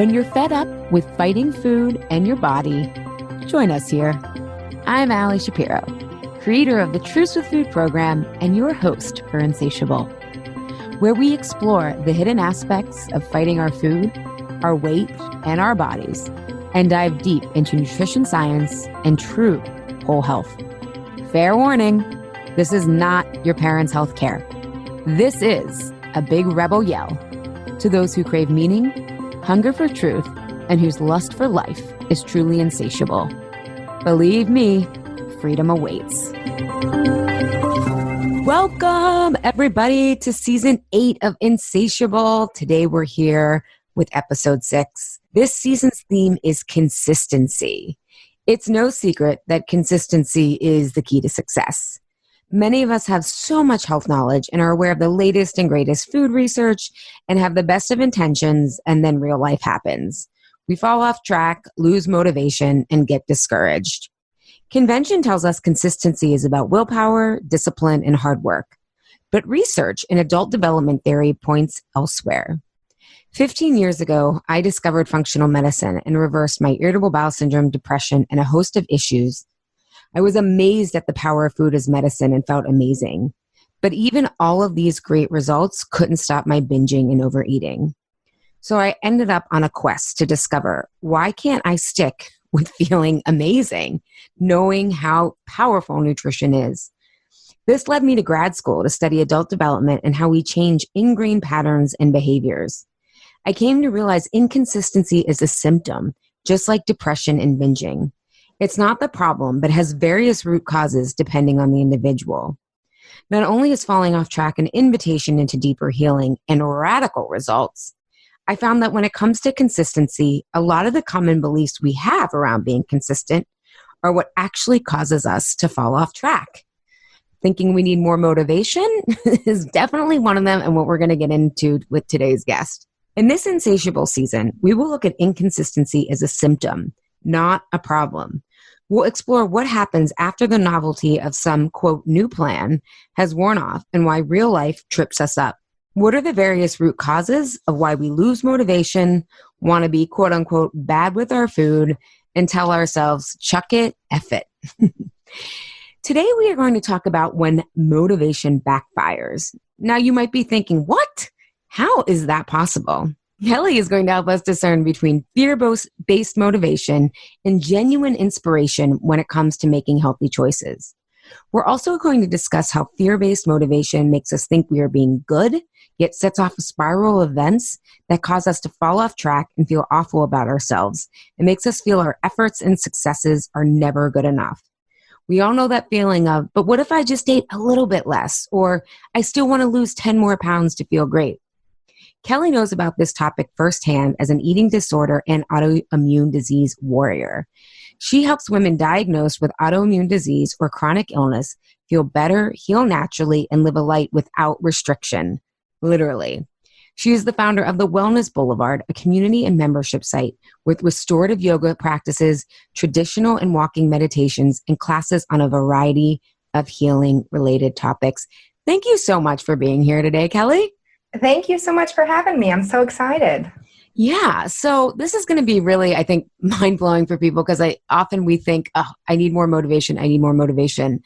When you're fed up with fighting food and your body, join us here. I'm Allie Shapiro, creator of the Truce with Food program and your host for Insatiable, where we explore the hidden aspects of fighting our food, our weight, and our bodies, and dive deep into nutrition science and true whole health. Fair warning, this is not your parents' health care. This is a big rebel yell to those who crave meaning, hunger for truth, and whose lust for life is truly insatiable. Believe me, freedom awaits. Welcome, everybody, to Season 8 of Insatiable. Today we're here with Episode 6. This season's theme is consistency. It's no secret that consistency is the key to success. Many of us have so much health knowledge and are aware of the latest and greatest food research and have the best of intentions, and then real life happens. We fall off track, lose motivation, and get discouraged. Convention tells us consistency is about willpower, discipline, and hard work. But research in adult development theory points elsewhere. 15 years ago, I discovered functional medicine and reversed my irritable bowel syndrome, depression, and a host of issues. I was amazed at the power of food as medicine and felt amazing. But even all of these great results couldn't stop my binging and overeating. So I ended up on a quest to discover, why can't I stick with feeling amazing, knowing how powerful nutrition is? This led me to grad school to study adult development and how we change ingrained patterns and behaviors. I came to realize inconsistency is a symptom, just like depression and binging. It's not the problem, but has various root causes depending on the individual. Not only is falling off track an invitation into deeper healing and radical results, I found that when it comes to consistency, a lot of the common beliefs we have around being consistent are what actually causes us to fall off track. Thinking we need more motivation is definitely one of them, and what we're going to get into with today's guest. In this Insatiable season, we will look at inconsistency as a symptom, not a problem. We'll explore what happens after the novelty of some, quote, new plan has worn off and why real life trips us up. What are the various root causes of why we lose motivation, want to be, quote unquote, bad with our food, and tell ourselves, chuck it, F it. Today, we are going to talk about when motivation backfires. Now, you might be thinking, what? How is that possible? Kelly is going to help us discern between fear-based motivation and genuine inspiration when it comes to making healthy choices. We're also going to discuss how fear-based motivation makes us think we are being good, yet sets off a spiral of events that cause us to fall off track and feel awful about ourselves. It makes us feel our efforts and successes are never good enough. We all know that feeling of, but what if I just ate a little bit less? Or I still want to lose 10 more pounds to feel great. Kelly knows about this topic firsthand as an eating disorder and autoimmune disease warrior. She helps women diagnosed with autoimmune disease or chronic illness feel better, heal naturally, and live a life without restriction, literally. She is the founder of the Wellness Boulevard, a community and membership site with restorative yoga practices, traditional and walking meditations, and classes on a variety of healing-related topics. Thank you so much for being here today, Kelly. Thank you so much for having me. I'm so excited. Yeah. So this is going to be really, I think, mind-blowing for people because we think, oh, I need more motivation. I need more motivation.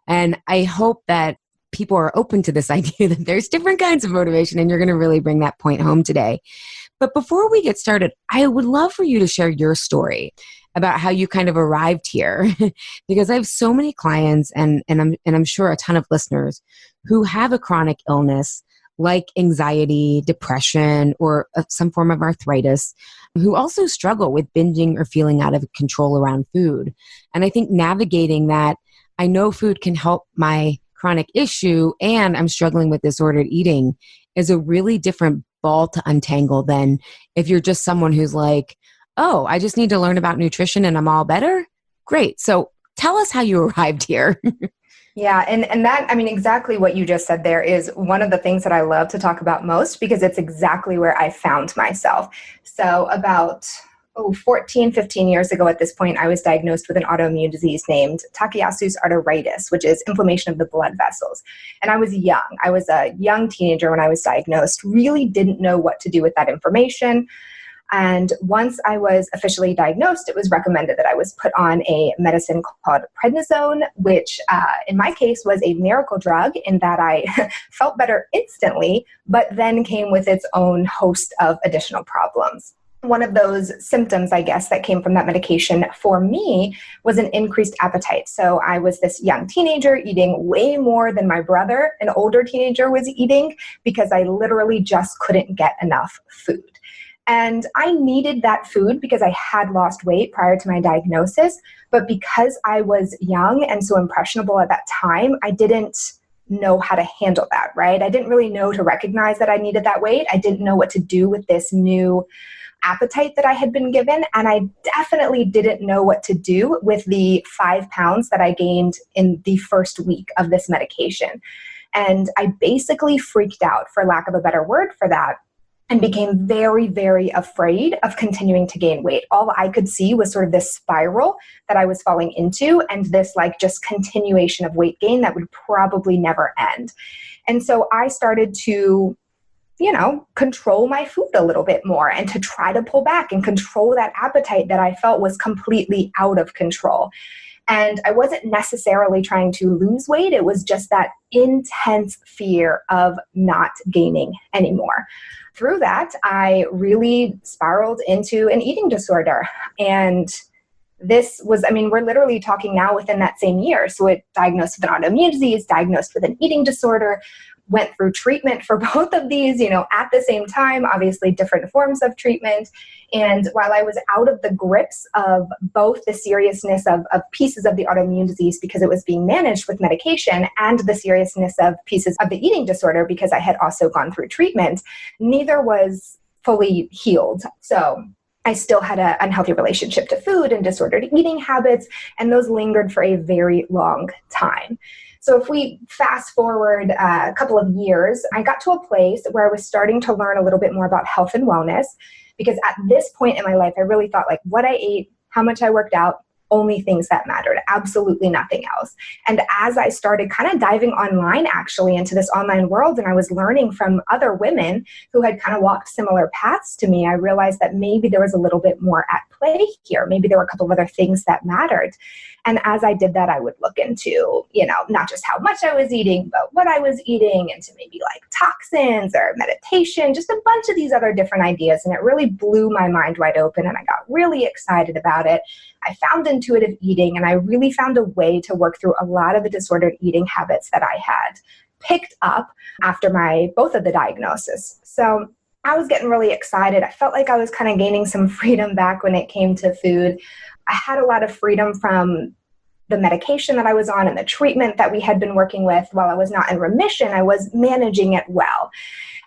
And I hope that people are open to this idea that there's different kinds of motivation, and you're going to really bring that point home today. But before we get started, I would love for you to share your story about how you kind of arrived here, because I have so many clients and I'm sure a ton of listeners who have a chronic illness like anxiety, depression, or some form of arthritis, who also struggle with binging or feeling out of control around food. And I think navigating that, I know food can help my chronic issue and I'm struggling with disordered eating, is a really different ball to untangle than if you're just someone who's like, oh, I just need to learn about nutrition and I'm all better. Great. So tell us how you arrived here. Yeah. And that, I mean, exactly what you just said there is one of the things that I love to talk about most because it's exactly where I found myself. So about 14, 15 years ago at this point, I was diagnosed with an autoimmune disease named Takayasu's arteritis, which is inflammation of the blood vessels. And I was young. I was a young teenager when I was diagnosed, really didn't know what to do with that information. And once I was officially diagnosed, it was recommended that I was put on a medicine called prednisone, which in my case was a miracle drug in that I felt better instantly, but then came with its own host of additional problems. One of those symptoms, I guess, that came from that medication for me was an increased appetite. So I was this young teenager eating way more than my brother, an older teenager, was eating because I literally just couldn't get enough food. And I needed that food because I had lost weight prior to my diagnosis. But because I was young and so impressionable at that time, I didn't know how to handle that, right? I didn't really know to recognize that I needed that weight. I didn't know what to do with this new appetite that I had been given. And I definitely didn't know what to do with the 5 pounds that I gained in the first week of this medication. And I basically freaked out, for lack of a better word for that, and became very, very afraid of continuing to gain weight. All I could see was sort of this spiral that I was falling into and this like just continuation of weight gain that would probably never end. And so I started to, control my food a little bit more and to try to pull back and control that appetite that I felt was completely out of control. And I wasn't necessarily trying to lose weight. It was just that intense fear of not gaining anymore. Through that, I really spiraled into an eating disorder. And this was, we're literally talking now within that same year. So it diagnosed with an autoimmune disease, diagnosed with an eating disorder, went through treatment for both of these, at the same time, obviously different forms of treatment. And while I was out of the grips of both the seriousness of pieces of the autoimmune disease because it was being managed with medication and the seriousness of pieces of the eating disorder because I had also gone through treatment, neither was fully healed. So I still had an unhealthy relationship to food and disordered eating habits, and those lingered for a very long time. So if we fast forward a couple of years, I got to a place where I was starting to learn a little bit more about health and wellness, because at this point in my life, I really thought like what I ate, how much I worked out, only things that mattered, absolutely nothing else. And as I started kind of diving online actually into this online world, and I was learning from other women who had kind of walked similar paths to me, I realized that maybe there was a little bit more at play here. Maybe there were a couple of other things that mattered. And as I did that, I would look into, not just how much I was eating, but what I was eating, into maybe like toxins or meditation, just a bunch of these other different ideas. And it really blew my mind wide open. And I got really excited about it. I found intuitive eating, and I really found a way to work through a lot of the disordered eating habits that I had picked up after both of the diagnoses. So I was getting really excited. I felt like I was kind of gaining some freedom back when it came to food. I had a lot of freedom from the medication that I was on and the treatment that we had been working with. While I was not in remission, I was managing it well.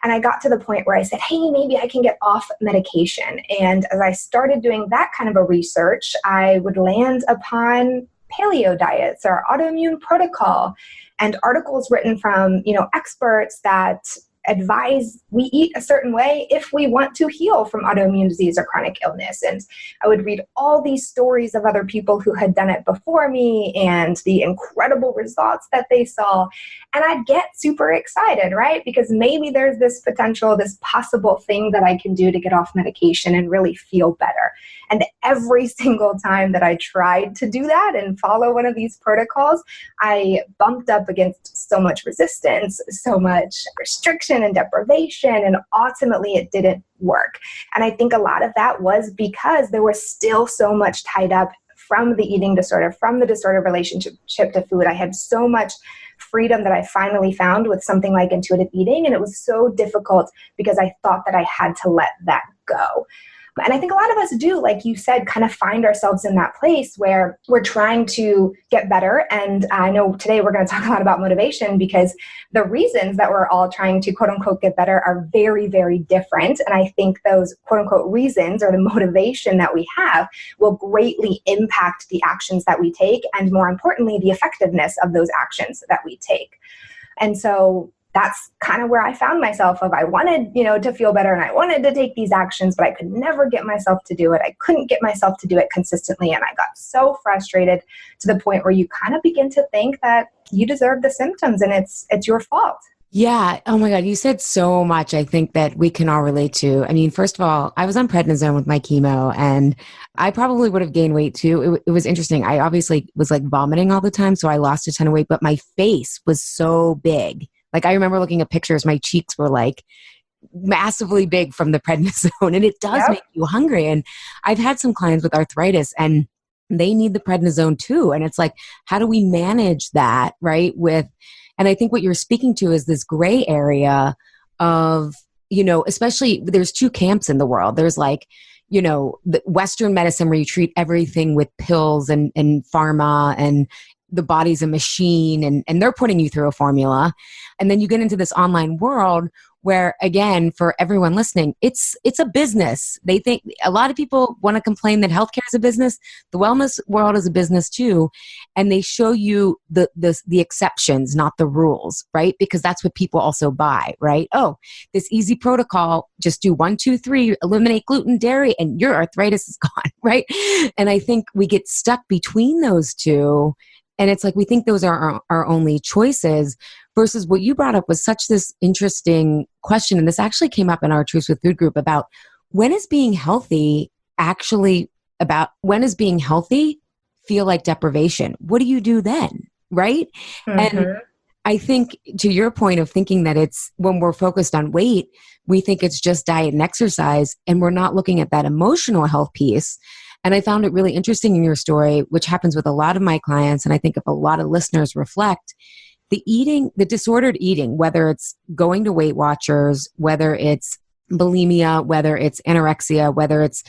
And I got to the point where I said, hey, maybe I can get off medication. And as I started doing that kind of a research, I would land upon paleo diets or autoimmune protocol and articles written from, experts that advise we eat a certain way if we want to heal from autoimmune disease or chronic illness. And I would read all these stories of other people who had done it before me and the incredible results that they saw. And I'd get super excited, right? Because maybe there's this potential, this possible thing that I can do to get off medication and really feel better. And every single time that I tried to do that and follow one of these protocols, I bumped up against so much resistance, so much restriction and deprivation, and ultimately it didn't work. And I think a lot of that was because there was still so much tied up from the eating disorder, from the disordered relationship to food. I had so much freedom that I finally found with something like intuitive eating, and it was so difficult because I thought that I had to let that go. And I think a lot of us do, like you said, kind of find ourselves in that place where we're trying to get better. And I know today we're going to talk a lot about motivation, because the reasons that we're all trying to quote unquote get better are very, very different. And I think those quote unquote reasons, or the motivation that we have, will greatly impact the actions that we take, and more importantly, the effectiveness of those actions that we take. And so that's kind of where I found myself of I wanted, to feel better, and I wanted to take these actions, but I could never get myself to do it. I couldn't get myself to do it consistently. And I got so frustrated to the point where you kind of begin to think that you deserve the symptoms and it's your fault. Yeah. Oh my God. You said so much. I think that we can all relate to. I mean, first of all, I was on prednisone with my chemo and I probably would have gained weight too. It was interesting. I obviously was like vomiting all the time. So I lost a ton of weight, but my face was so big. Like I remember looking at pictures, my cheeks were like massively big from the prednisone and it does Yep. make you hungry. And I've had some clients with arthritis and they need the prednisone too. And it's like, how do we manage that? Right. And I think what you're speaking to is this gray area of, especially there's two camps in the world. There's like, the Western medicine where you treat everything with pills and pharma and the body's a machine and they're putting you through a formula. And then you get into this online world where again, for everyone listening, it's a business. They think a lot of people want to complain that healthcare is a business. The wellness world is a business too. And they show you the exceptions, not the rules, right? Because that's what people also buy, right? Oh, this easy protocol, just do 1, 2, 3, eliminate gluten, dairy, and your arthritis is gone, right? And I think we get stuck between those two. And it's like we think those are our only choices versus what you brought up was such this interesting question. And this actually came up in our Truths with Food group about when is being healthy feel like deprivation? What do you do then? Right. Mm-hmm. And I think to your point of thinking that it's when we're focused on weight, we think it's just diet and exercise, and we're not looking at that emotional health piece. And I found it really interesting in your story, which happens with a lot of my clients. And I think if a lot of listeners reflect, the disordered eating, whether it's going to Weight Watchers, whether it's bulimia, whether it's anorexia, whether it's,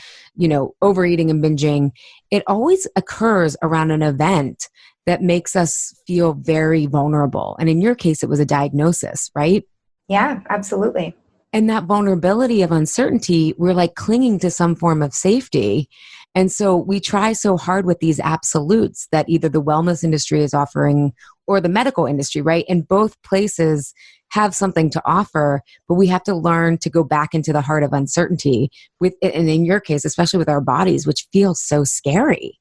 overeating and binging, it always occurs around an event that makes us feel very vulnerable. And in your case, it was a diagnosis, right? Yeah, absolutely. And that vulnerability of uncertainty, we're like clinging to some form of safety. And so we try so hard with these absolutes that either the wellness industry is offering or the medical industry, right? And both places have something to offer, but we have to learn to go back into the heart of uncertainty and in your case, especially with our bodies, which feels so scary.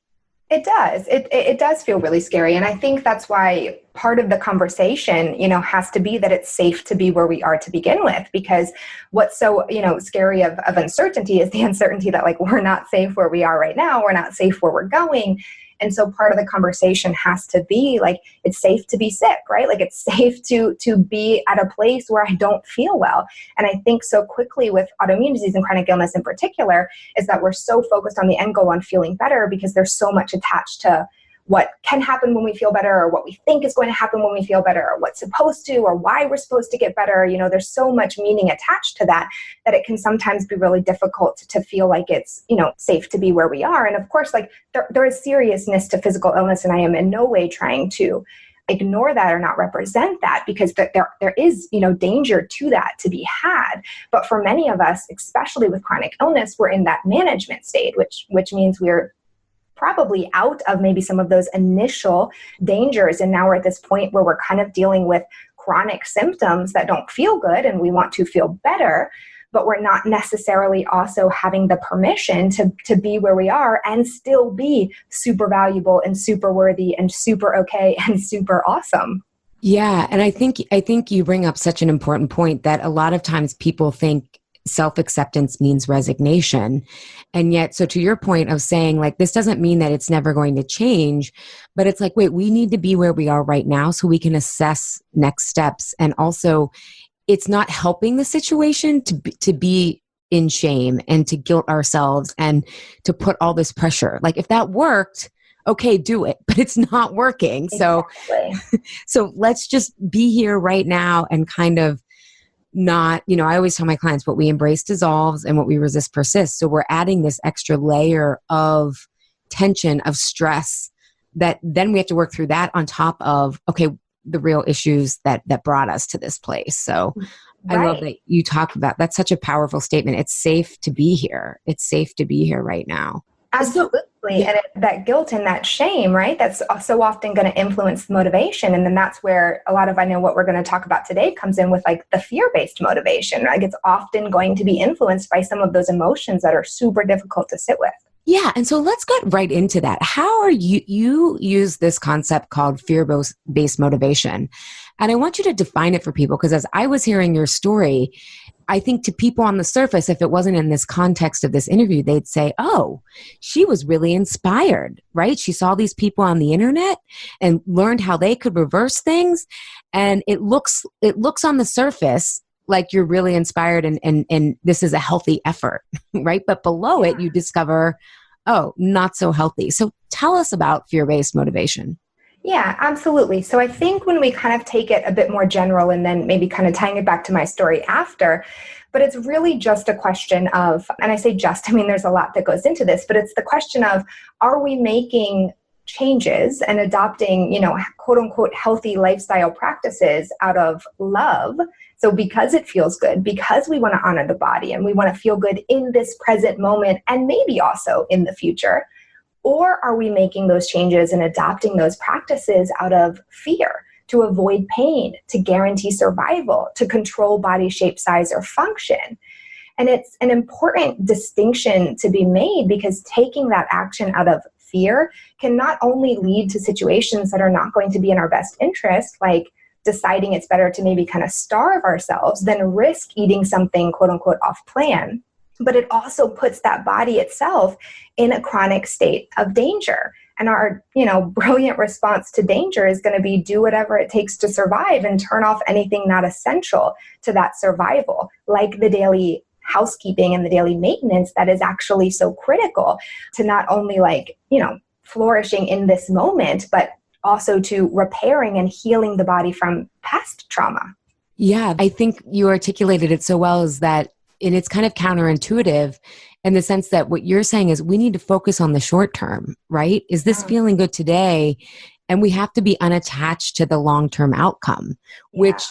It does. It does feel really scary. And I think that's why part of the conversation, has to be that it's safe to be where we are to begin with, because what's so, scary of uncertainty is the uncertainty that like, we're not safe where we are right now. We're not safe where we're going. And so part of the conversation has to be like, it's safe to be sick, right? Like it's safe to be at a place where I don't feel well. And I think so quickly with autoimmune disease and chronic illness in particular is that we're so focused on the end goal on feeling better because there's so much attached to what can happen when we feel better or what we think is going to happen when we feel better or what's supposed to or why we're supposed to get better. There's so much meaning attached to that it can sometimes be really difficult to feel like it's, safe to be where we are. And of course, like there is seriousness to physical illness, and I am in no way trying to ignore that or not represent that, because there is, danger to that to be had. But for many of us, especially with chronic illness, we're in that management state, which means we're probably out of maybe some of those initial dangers. And now we're at this point where we're kind of dealing with chronic symptoms that don't feel good and we want to feel better, but we're not necessarily also having the permission to be where we are and still be super valuable and super worthy and super okay and super awesome. Yeah. And I think you bring up such an important point that a lot of times people think self-acceptance means resignation. And yet, so to your point of saying like, this doesn't mean that it's never going to change, but it's like, wait, we need to be where we are right now so we can assess next steps. And also it's not helping the situation to be in shame and to guilt ourselves and to put all this pressure. Like if that worked, okay, do it, but it's not working. Exactly. So let's just be here right now and kind of not, I always tell my clients what we embrace dissolves and what we resist persists. So we're adding this extra layer of tension, of stress that then we have to work through that on top of, okay, the real issues that brought us to this place. So Right. I love that you talk about, that's such a powerful statement. It's safe to be here. It's safe to be here right now. Absolutely. Yeah. And that guilt and that shame, right? That's so often going to influence motivation. And then that's where a lot of, I know what we're going to talk about today comes in with like the fear-based motivation, right? It's often going to be influenced by some of those emotions that are super difficult to sit with. Yeah. And so let's get right into that. How are you use this concept called fear-based motivation. And I want you to define it for people because as I was hearing your story, I think to people on the surface, if it wasn't in this context of this interview, they'd say, oh, she was really inspired, right? She saw these people on the internet and learned how they could reverse things. And it looks on the surface like you're really inspired and this is a healthy effort, right? But below it, you discover, oh, not so healthy. So tell us about fear-based motivation. Yeah, absolutely. So I think when we kind of take it a bit more general and then maybe kind of tying it back to my story after, but it's really just a question of, and I say just, I mean, there's a lot that goes into this, but it's the question of, are we making changes and adopting, quote unquote, healthy lifestyle practices out of love? So because it feels good, because we want to honor the body and we want to feel good in this present moment and maybe also in the future. Or are we making those changes and adopting those practices out of fear to avoid pain, to guarantee survival, to control body shape, size, or function? And it's an important distinction to be made because taking that action out of fear can not only lead to situations that are not going to be in our best interest, like deciding it's better to maybe kind of starve ourselves than risk eating something, quote unquote, off plan. But it also puts that body itself in a chronic state of danger. And our, brilliant response to danger is going to be do whatever it takes to survive and turn off anything not essential to that survival, like the daily housekeeping and the daily maintenance that is actually so critical to not only flourishing in this moment, but also to repairing and healing the body from past trauma. Yeah, I think you articulated it so well is that, and it's kind of counterintuitive in the sense that what you're saying is we need to focus on the short term, right? Is this feeling good today? And we have to be unattached to the long-term outcome, which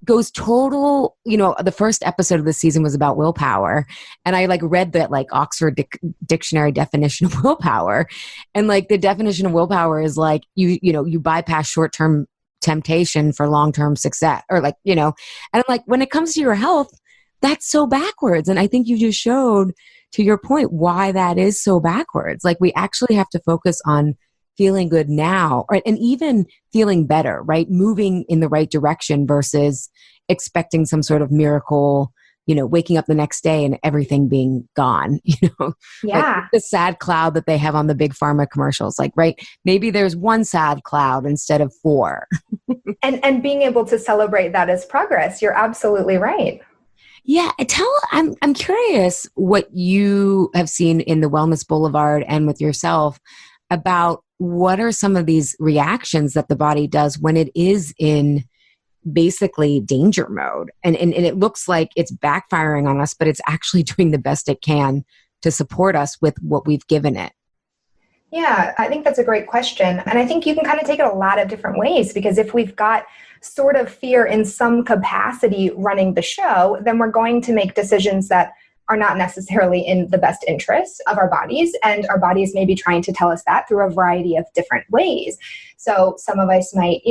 goes total, the first episode of the season was about willpower. And I read that Oxford dictionary definition of willpower. And the definition of willpower is you bypass short-term temptation for long-term success or and I'm when it comes to your health, that's so backwards. And I think you just showed, to your point, why that is so backwards. We actually have to focus on feeling good now, right? And even feeling better, right? Moving in the right direction versus expecting some sort of miracle, waking up the next day and everything being gone, Yeah. The sad cloud that they have on the big pharma commercials, right? Maybe there's one sad cloud instead of four. and being able to celebrate that as progress. You're absolutely right. Yeah, I'm curious what you have seen in the Wellness Boulevard and with yourself about what are some of these reactions that the body does when it is in basically danger mode. And it looks like it's backfiring on us, but it's actually doing the best it can to support us with what we've given it. Yeah, I think that's a great question. And I think you can kind of take it a lot of different ways because if we've got sort of fear in some capacity running the show, then we're going to make decisions that are not necessarily in the best interest of our bodies. And our bodies may be trying to tell us that through a variety of different ways. So some of us might,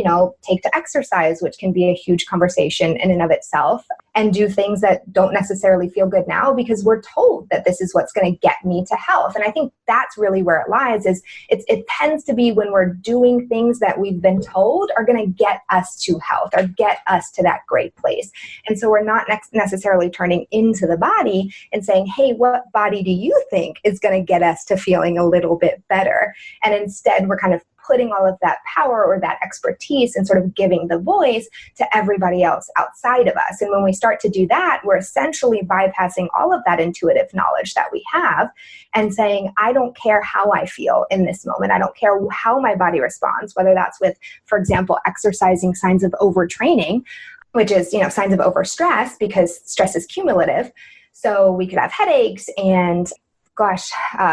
take to exercise, which can be a huge conversation in and of itself, and do things that don't necessarily feel good now because we're told that this is what's going to get me to health. And I think that's really where it lies is it tends to be when we're doing things that we've been told are going to get us to health or get us to that great place. And so we're not necessarily turning into the body and saying, hey, what body do you think is going to get us to feeling a little bit better? And instead, we're kind of putting all of that power or that expertise and sort of giving the voice to everybody else outside of us. And when we start to do that, we're essentially bypassing all of that intuitive knowledge that we have and saying, I don't care how I feel in this moment. I don't care how my body responds, whether that's with, for example, exercising signs of overtraining, which is, signs of overstress because stress is cumulative. So we could have headaches and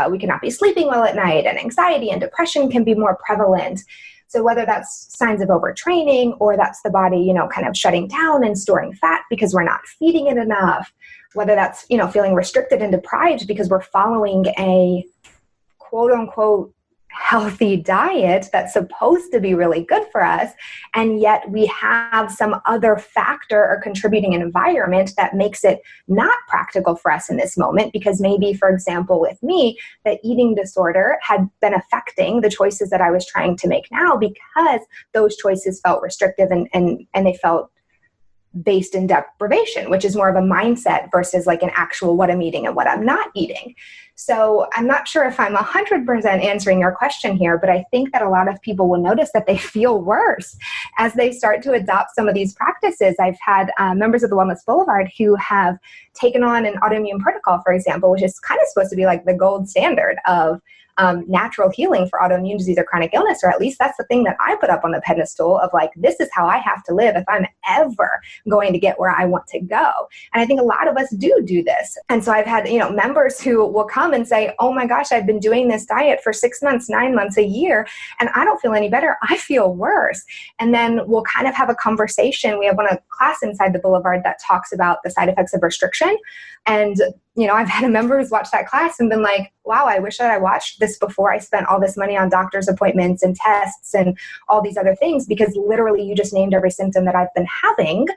we cannot be sleeping well at night, and anxiety and depression can be more prevalent. So whether that's signs of overtraining or that's the body, kind of shutting down and storing fat because we're not feeding it enough, whether that's, feeling restricted and deprived because we're following a quote unquote healthy diet that's supposed to be really good for us, and yet we have some other factor or contributing environment that makes it not practical for us in this moment, because maybe, for example, with me, the eating disorder had been affecting the choices that I was trying to make now, because those choices felt restrictive and they felt based in deprivation, which is more of a mindset versus like an actual what I'm eating and what I'm not eating. So I'm not sure if I'm 100% answering your question here, but I think that a lot of people will notice that they feel worse as they start to adopt some of these practices. I've had members of the Wellness Boulevard who have taken on an autoimmune protocol, for example, which is kind of supposed to be like the gold standard of natural healing for autoimmune disease or chronic illness, or at least that's the thing that I put up on the pedestal of like, this is how I have to live if I'm ever going to get where I want to go. And I think a lot of us do this. And so I've had, members who will come and say, oh my gosh, I've been doing this diet for 6 months, 9 months, a year, and I don't feel any better. I feel worse. And then we'll kind of have a conversation. We have a class inside the Boulevard that talks about the side effects of restriction. And I've had a member who's watched that class and been like, wow, I wish that I watched this before I spent all this money on doctor's appointments and tests and all these other things, because literally you just named every symptom that I've been having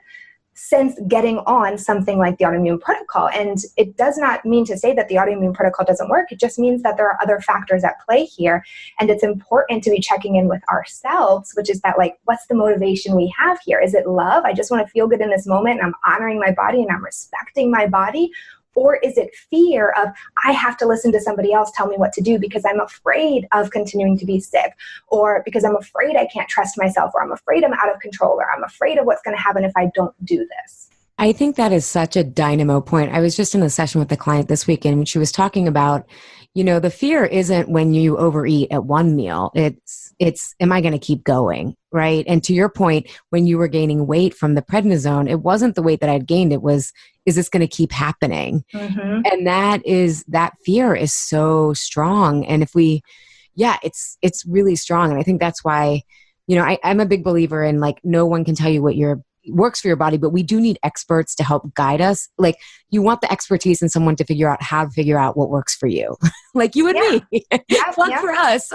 since getting on something like the autoimmune protocol. And it does not mean to say that the autoimmune protocol doesn't work. It just means that there are other factors at play here. And it's important to be checking in with ourselves, which is that, like, what's the motivation we have here? Is it love? I just want to feel good in this moment and I'm honoring my body and I'm respecting my body. Or is it fear of, I have to listen to somebody else tell me what to do because I'm afraid of continuing to be sick, or because I'm afraid I can't trust myself, or I'm afraid I'm out of control, or I'm afraid of what's going to happen if I don't do this? I think that is such a dynamo point. I was just in a session with a client this weekend when she was talking about, the fear isn't when you overeat at one meal. It's, am I going to keep going? Right. And to your point, when you were gaining weight from the prednisone, it wasn't the weight that I'd gained. It was, is this going to keep happening? Mm-hmm. And that fear is so strong. And if it's really strong. And I think that's why, I'm a big believer in, like, no one can tell you what works for your body, but we do need experts to help guide us. Like, you want the expertise in someone to figure out what works for you. Like you and me. Plug for us.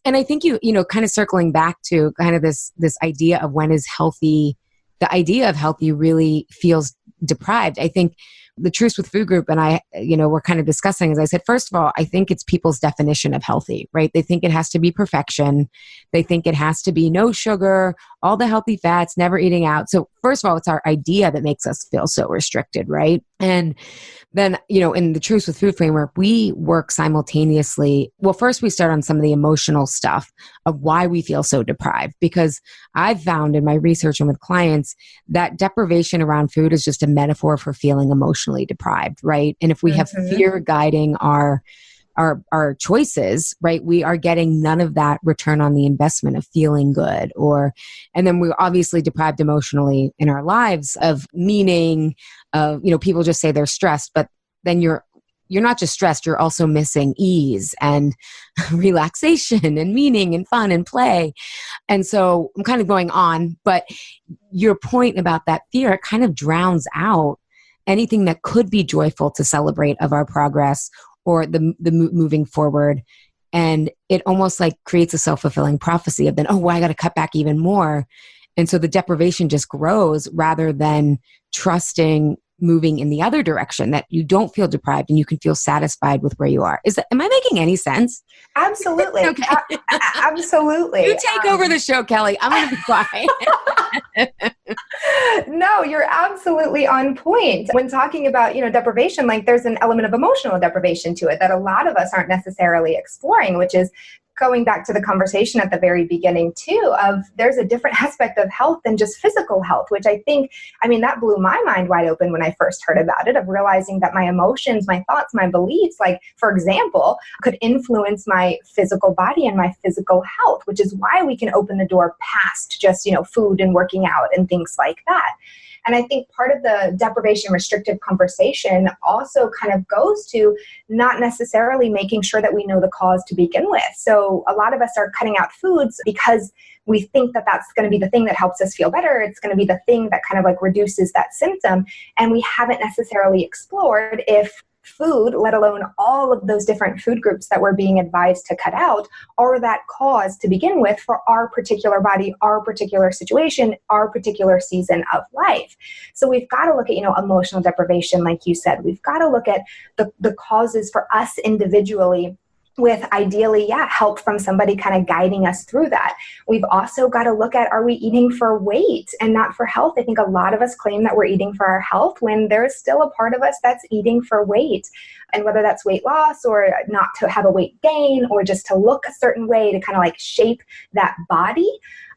And I think kind of circling back to kind of this idea of when is healthy, the idea of healthy really feels deprived. I think the Truth with Food group and I, we're kind of discussing, as I said, first of all, I think it's people's definition of healthy, right? They think it has to be perfection. They think it has to be no sugar, all the healthy fats, never eating out. So first of all, it's our idea that makes us feel so restricted, right? And then, in the Truth with Food framework, we work simultaneously. Well, first we start on some of the emotional stuff of why we feel so deprived, because I've found in my research and with clients that deprivation around food is just a metaphor for feeling emotionally deprived, right? And if we have fear guiding our choices, right, we are getting none of that return on the investment of feeling good. And then we're obviously deprived emotionally in our lives of meaning, of, people just say they're stressed, but then you're not just stressed, you're also missing ease and relaxation and meaning and fun and play. And so I'm kind of going on, but your point about that fear, it kind of drowns out anything that could be joyful to celebrate of our progress or the moving forward. And it almost like creates a self-fulfilling prophecy of then, I got to cut back even more. And so the deprivation just grows rather than trusting moving in the other direction, that you don't feel deprived and you can feel satisfied with where you are. Am I making any sense? Absolutely. Okay. Absolutely. You take over the show, Kelly. I'm going to be quiet. No, you're absolutely on point. When talking about, deprivation, like, there's an element of emotional deprivation to it that a lot of us aren't necessarily exploring, which is going back to the conversation at the very beginning too, of there's a different aspect of health than just physical health, which I think, that blew my mind wide open when I first heard about it, of realizing that my emotions, my thoughts, my beliefs, like, for example, could influence my physical body and my physical health, which is why we can open the door past just, food and working out and things like that. And I think part of the deprivation restrictive conversation also kind of goes to not necessarily making sure that we know the cause to begin with. So a lot of us are cutting out foods because we think that that's going to be the thing that helps us feel better. It's going to be the thing that kind of like reduces that symptom. And we haven't necessarily explored if food, let alone all of those different food groups that we're being advised to cut out, are that cause to begin with for our particular body, our particular situation, our particular season of life. So we've got to look at, emotional deprivation, like you said. We've got to look at the causes for us individually, with ideally, help from somebody kind of guiding us through that. We've also got to look at, are we eating for weight and not for health? I think a lot of us claim that we're eating for our health when there's still a part of us that's eating for weight. And whether that's weight loss or not to have a weight gain or just to look a certain way to kind of like shape that body,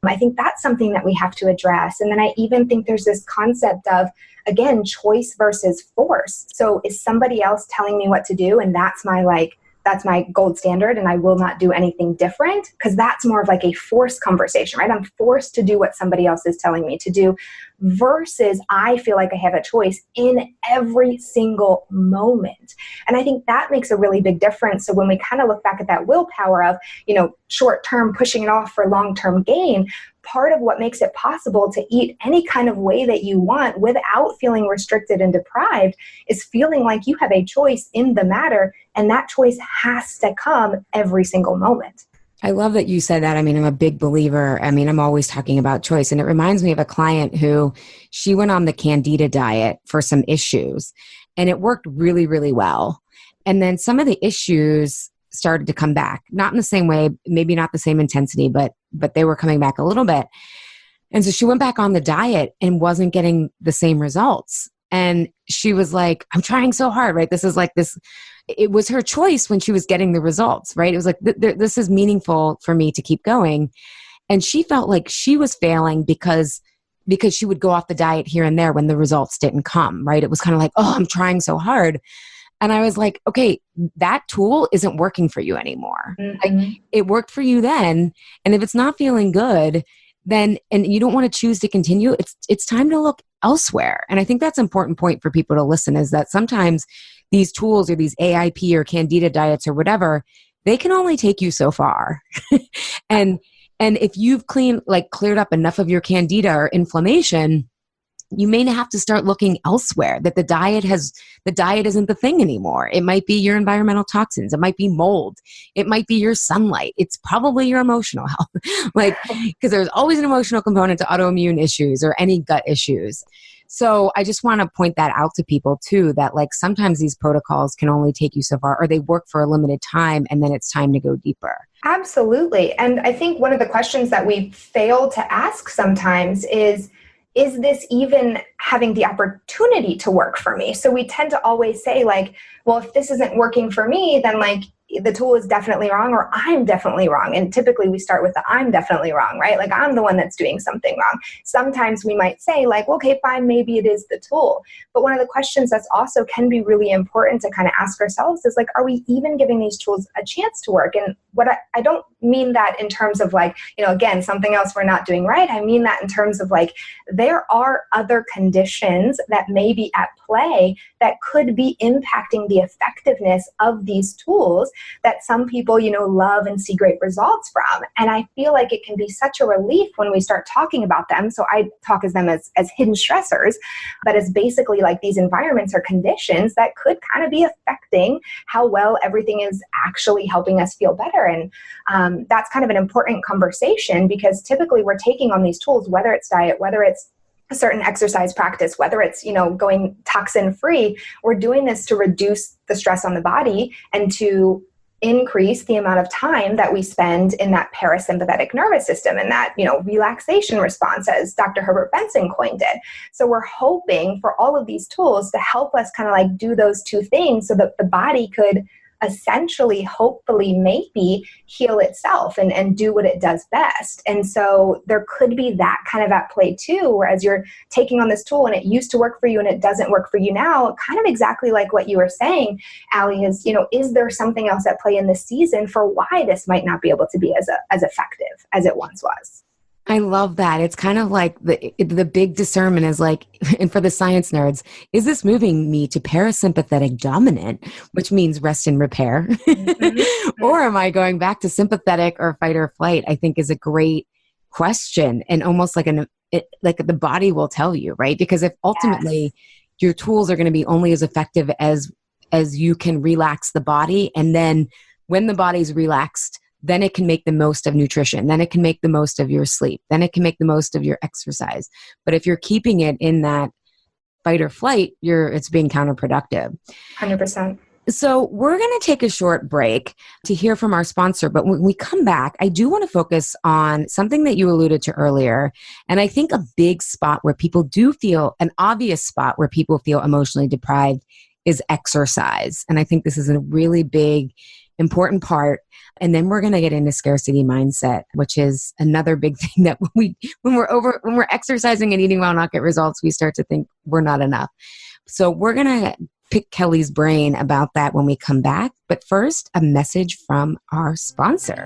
I think that's something that we have to address. And then I even think there's this concept of, again, choice versus force. So is somebody else telling me what to do and that's my gold standard and I will not do anything different? Because that's more of like a forced conversation, right? I'm forced to do what somebody else is telling me to do versus I feel like I have a choice in every single moment. And I think that makes a really big difference. So when we kind of look back at that willpower of, short-term pushing it off for long-term gain, part of what makes it possible to eat any kind of way that you want without feeling restricted and deprived is feeling like you have a choice in the matter, and that choice has to come every single moment. I love that you said that. I mean, I'm a big believer. I mean, I'm always talking about choice. And it reminds me of a client who she went on the Candida diet for some issues, and it worked really, really well. And then some of the issues started to come back, not in the same way, maybe not the same intensity, but they were coming back a little bit. And so she went back on the diet and wasn't getting the same results. And she was like, I'm trying so hard, right? This is like this. It was her choice when she was getting the results, right? It was like, this is meaningful for me to keep going. And she felt like she was failing because she would go off the diet here and there when the results didn't come, right? It was kind of like, oh, I'm trying so hard. And I was like, okay, that tool isn't working for you anymore. Mm-hmm. Like, it worked for you then. And if it's not feeling good, then, and you don't want to choose to continue, it's time to look elsewhere. And I think that's an important point for people to listen, is that sometimes these tools or these AIP or Candida diets or whatever, they can only take you so far. and if you've cleared up enough of your Candida or inflammation, you may have to start looking elsewhere, that the diet isn't the thing anymore. It might be your environmental toxins. It might be mold. It might be your sunlight. It's probably your emotional health. Because there's always an emotional component to autoimmune issues or any gut issues. So I just want to point that out to people too, that sometimes these protocols can only take you so far, or they work for a limited time and then it's time to go deeper. Absolutely. And I think one of the questions that we fail to ask sometimes is this even having the opportunity to work for me? So we tend to always say well, if this isn't working for me, then the tool is definitely wrong, or I'm definitely wrong. And typically we start with the I'm definitely wrong, right? I'm the one that's doing something wrong. Sometimes we might say okay, fine, maybe it is the tool. But one of the questions that's also can be really important to kind of ask ourselves is are we even giving these tools a chance to work? And what I don't mean that in terms of again, something else we're not doing right. I mean that in terms of there are other conditions that may be at play that could be impacting the effectiveness of these tools that some people, love and see great results from. And I feel like it can be such a relief when we start talking about them. So I talk as them as hidden stressors, but as basically these environments or conditions that could kind of be affecting how well everything is actually helping us feel better. And that's kind of an important conversation, because typically we're taking on these tools, whether it's diet, whether it's a certain exercise practice, whether it's, going toxin free, we're doing this to reduce the stress on the body and to increase the amount of time that we spend in that parasympathetic nervous system and that, relaxation response, as Dr. Herbert Benson coined it. So we're hoping for all of these tools to help us kind of do those two things so that the body could essentially, hopefully, maybe heal itself and do what it does best. And so there could be that kind of at play too, whereas you're taking on this tool and it used to work for you and it doesn't work for you now, kind of exactly like what you were saying, Allie, is there something else at play in this season for why this might not be able to be as effective as it once was? I love that. It's kind of like the big discernment is and for the science nerds, is this moving me to parasympathetic dominant, which means rest and repair? Mm-hmm. Or am I going back to sympathetic or fight or flight? I think is a great question, and almost like the body will tell you, right? Because if ultimately your tools are going to be only as effective as as you can relax the body. And then when the body's relaxed, then it can make the most of nutrition. Then it can make the most of your sleep. Then it can make the most of your exercise. But if you're keeping it in that fight or flight, it's being counterproductive. 100%. So we're going to take a short break to hear from our sponsor. But when we come back, I do want to focus on something that you alluded to earlier. And I think a big spot where people do feel, an obvious spot where people feel emotionally deprived is exercise. And I think this is a really big, important part. And then we're going to get into scarcity mindset, which is another big thing that when we're exercising and eating well, not get results, we start to think we're not enough. So we're going to pick Kelly's brain about that when we come back. But first, a message from our sponsor.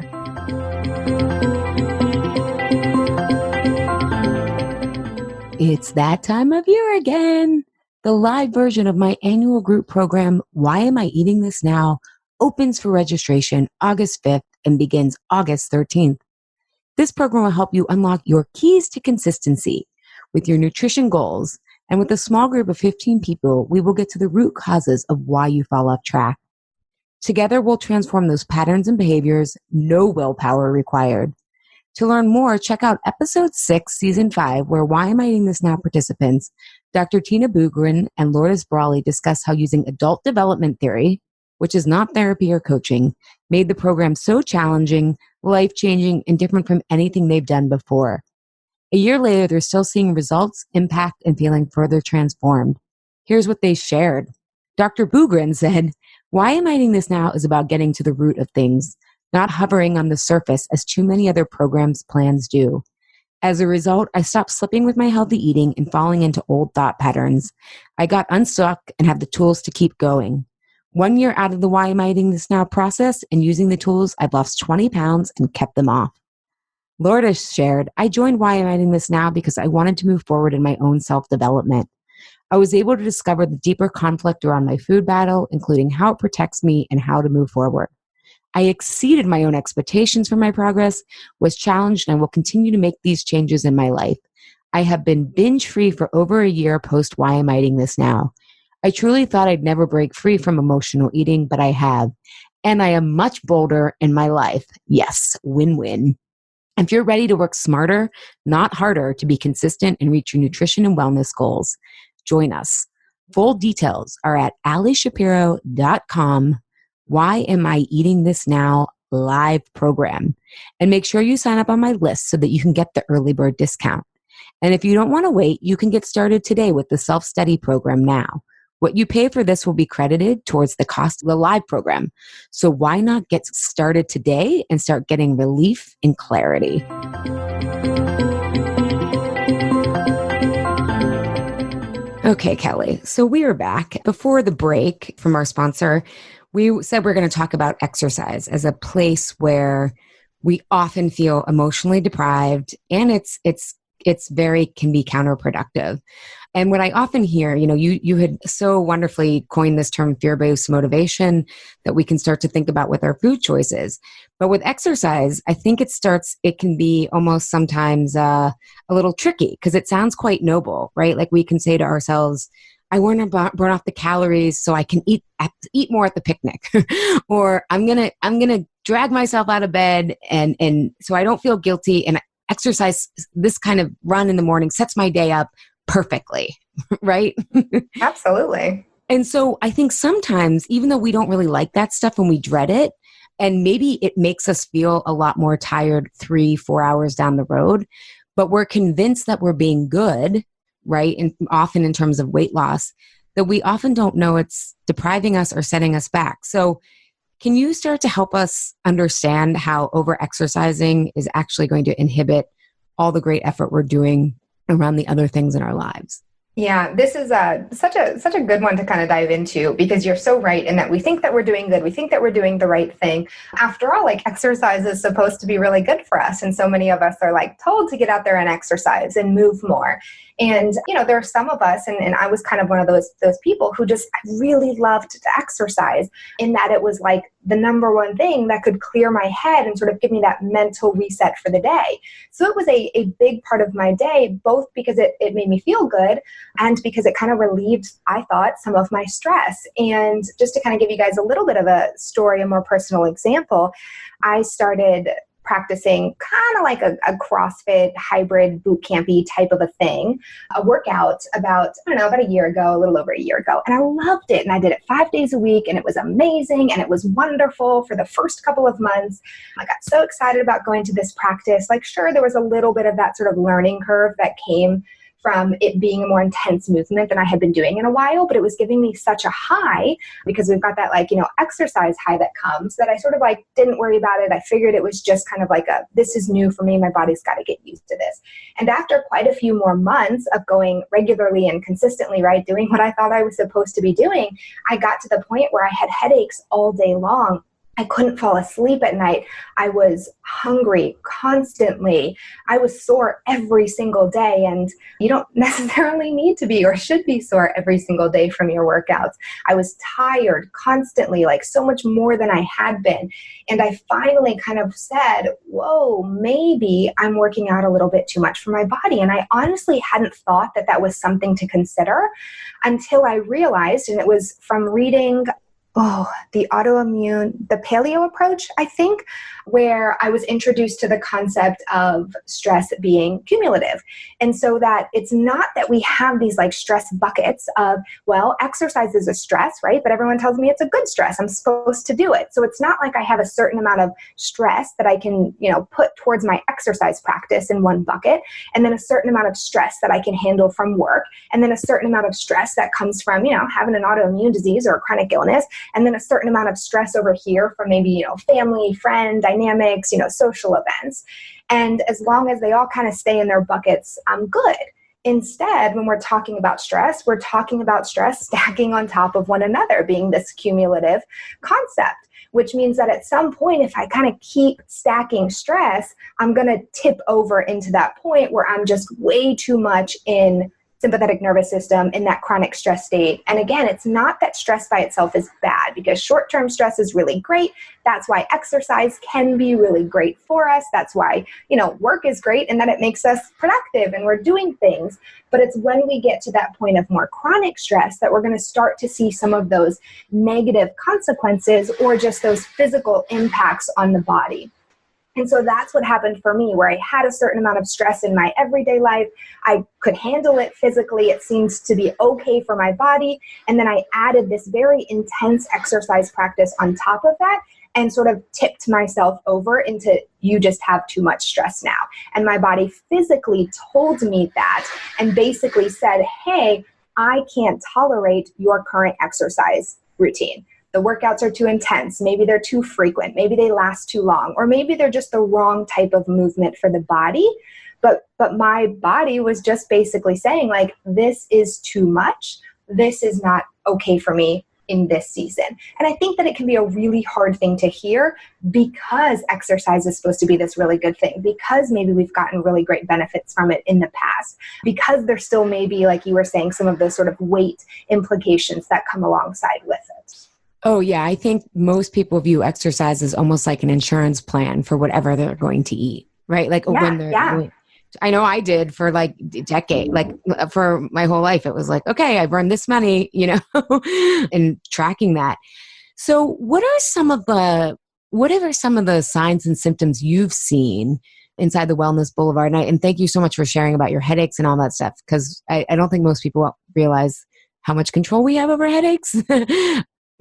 It's that time of year again. The live version of my annual group program, Why Am I Eating This Now?, opens for registration August 5th and begins August 13th. This program will help you unlock your keys to consistency with your nutrition goals. And with a small group of 15 people, we will get to the root causes of why you fall off track. Together, we'll transform those patterns and behaviors, no willpower required. To learn more, check out episode 6, season 5, where Why Am I Eating This Now participants, Dr. Tina Bugren and Lourdes Brawley, discuss how using adult development theory, which is not therapy or coaching, made the program so challenging, life-changing, and different from anything they've done before. A year later, they're still seeing results, impact, and feeling further transformed. Here's what they shared. Dr. Bugren said, Why Am I Eating This Now is about getting to the root of things, not hovering on the surface as too many other programs' plans do. As a result, I stopped slipping with my healthy eating and falling into old thought patterns. I got unstuck and have the tools to keep going. 1 year out of the Why Am I Eating This Now process and using the tools, I've lost 20 pounds and kept them off. Lourdes shared, I joined Why Am I Eating This Now because I wanted to move forward in my own self-development. I was able to discover the deeper conflict around my food battle, including how it protects me and how to move forward. I exceeded my own expectations for my progress, was challenged, and I will continue to make these changes in my life. I have been binge-free for over a year post Why Am I Eating This Now? I truly thought I'd never break free from emotional eating, but I have. And I am much bolder in my life. Yes, win-win. If you're ready to work smarter, not harder, to be consistent and reach your nutrition and wellness goals, join us. Full details are at alishapiro.com. Why Am I Eating This Now live program. And make sure you sign up on my list so that you can get the early bird discount. And if you don't want to wait, you can get started today with the self-study program now. What you pay for this will be credited towards the cost of the live program. So why not get started today and start getting relief and clarity? Okay, Kelly. So we are back. Before the break from our sponsor, we said we're going to talk about exercise as a place where we often feel emotionally deprived, and can be counterproductive. And what I often hear, you had so wonderfully coined this term fear-based motivation that we can start to think about with our food choices. But with exercise, I think it can be almost sometimes a little tricky because it sounds quite noble, right? Like we can say to ourselves, I want to burn off the calories so I can eat more at the picnic, or I'm gonna drag myself out of bed and so I don't feel guilty, and exercise, this kind of run in the morning sets my day up perfectly, right? Absolutely. And so I think sometimes, even though we don't really like that stuff and we dread it, and maybe it makes us feel a lot more tired 3-4 hours down the road, but we're convinced that we're being good, right? And often in terms of weight loss, that we often don't know it's depriving us or setting us back. So can you start to help us understand how over-exercising is actually going to inhibit all the great effort we're doing around the other things in our lives? Yeah, this is such a good one to kind of dive into, because you're so right in that we think that we're doing good. We think that we're doing the right thing. After all, like, exercise is supposed to be really good for us. And so many of us are like told to get out there and exercise and move more. And, there are some of us, and I was kind of one of those people who just really loved to exercise, in that it was like the number one thing that could clear my head and sort of give me that mental reset for the day. So it was a big part of my day, both because it made me feel good and because it kind of relieved, I thought, some of my stress. And just to kind of give you guys a little bit of a story, a more personal example, I started practicing kind of like a CrossFit hybrid boot campy type of a thing, a workout about a year ago, a little over a year ago. And I loved it. And I did it 5 days a week and it was amazing. And it was wonderful for the first couple of months. I got so excited about going to this practice. Like, sure, there was a little bit of that sort of learning curve that came from it being a more intense movement than I had been doing in a while, but it was giving me such a high because we've got that exercise high that comes that I sort of didn't worry about it. I figured it was just kind of this is new for me. My body's got to get used to this. And after quite a few more months of going regularly and consistently, right, doing what I thought I was supposed to be doing, I got to the point where I had headaches all day long. I couldn't fall asleep at night. I was hungry constantly. I was sore every single day. And you don't necessarily need to be or should be sore every single day from your workouts. I was tired constantly, so much more than I had been. And I finally kind of said, whoa, maybe I'm working out a little bit too much for my body. And I honestly hadn't thought that that was something to consider until I realized, and it was from reading the paleo approach, I think, where I was introduced to the concept of stress being cumulative. And so that it's not that we have these stress buckets of, well, exercise is a stress, right? But everyone tells me it's a good stress. I'm supposed to do it. So it's not like I have a certain amount of stress that I can, put towards my exercise practice in one bucket, and then a certain amount of stress that I can handle from work, and then a certain amount of stress that comes from, having an autoimmune disease or a chronic illness, and then a certain amount of stress over here from maybe, family, friend dynamics, social events. And as long as they all kind of stay in their buckets, I'm good. Instead, when we're talking about stress stacking on top of one another, being this cumulative concept, which means that at some point, if I kind of keep stacking stress, I'm going to tip over into that point where I'm just way too much in sympathetic nervous system in that chronic stress state. And again, it's not that stress by itself is bad, because short-term stress is really great. That's why exercise can be really great for us. That's why, work is great and that it makes us productive and we're doing things. But it's when we get to that point of more chronic stress that we're going to start to see some of those negative consequences or just those physical impacts on the body. And so that's what happened for me, where I had a certain amount of stress in my everyday life. I could handle it physically. It seemed to be okay for my body. And then I added this very intense exercise practice on top of that and sort of tipped myself over into, you just have too much stress now. And my body physically told me that and basically said, hey, I can't tolerate your current exercise routine. The workouts are too intense. Maybe they're too frequent. Maybe they last too long. Or maybe they're just the wrong type of movement for the body. But my body was just basically saying, this is too much. This is not okay for me in this season. And I think that it can be a really hard thing to hear because exercise is supposed to be this really good thing, because maybe we've gotten really great benefits from it in the past, because there still may be, like you were saying, some of those sort of weight implications that come alongside with it. Oh, yeah. I think most people view exercise as almost like an insurance plan for whatever they're going to eat, right? I know I did for a decade, for my whole life. It was okay, I've earned this money, and tracking that. So what are some of the signs and symptoms you've seen inside the Wellness Boulevard? And thank you so much for sharing about your headaches and all that stuff, because I don't think most people realize how much control we have over headaches.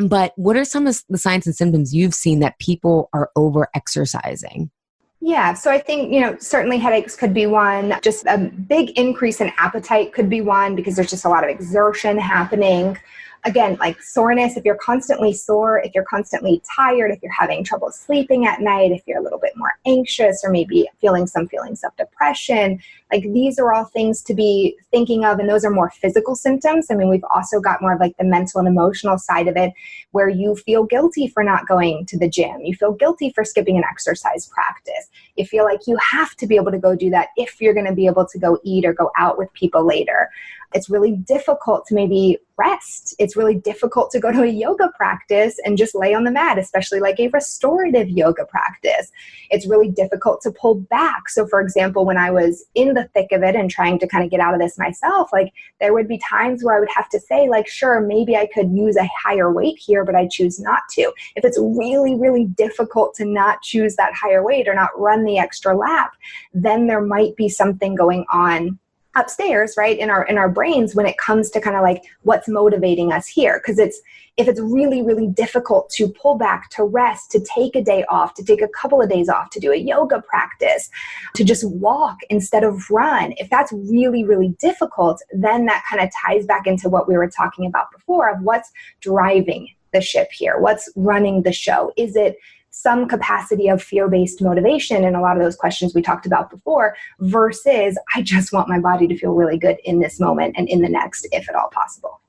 But what are some of the signs and symptoms you've seen that people are over-exercising? Yeah, so I think, certainly headaches could be one. Just a big increase in appetite could be one, because there's just a lot of exertion happening. Again, soreness, if you're constantly sore, if you're constantly tired, if you're having trouble sleeping at night, if you're a little bit more anxious or maybe feeling some feelings of depression, these are all things to be thinking of. And those are more physical symptoms. I mean, we've also got more of the mental and emotional side of it, where you feel guilty for not going to the gym. You feel guilty for skipping an exercise practice. You feel like you have to be able to go do that if you're going to be able to go eat or go out with people later. It's really difficult to maybe rest. It's really difficult to go to a yoga practice and just lay on the mat, especially like a restorative yoga practice. It's really difficult to pull back. So for example, when I was in the thick of it and trying to kind of get out of this myself, like there would be times where I would have to say like, sure, maybe I could use a higher weight here, but I choose not to. If it's really, really difficult to not choose that higher weight or not run the extra lap, then there might be something going on upstairs, right, in our brains when it comes to kind of like what's motivating us here. Because if it's really, really difficult to pull back, to rest, to take a day off, to take a couple of days off, to do a yoga practice, to just walk instead of run, if that's really, really difficult, then that kind of ties back into what we were talking about before of what's driving the ship here, what's running the show. Is it some capacity of fear-based motivation and a lot of those questions we talked about before versus I just want my body to feel really good in this moment and in the next, if at all possible.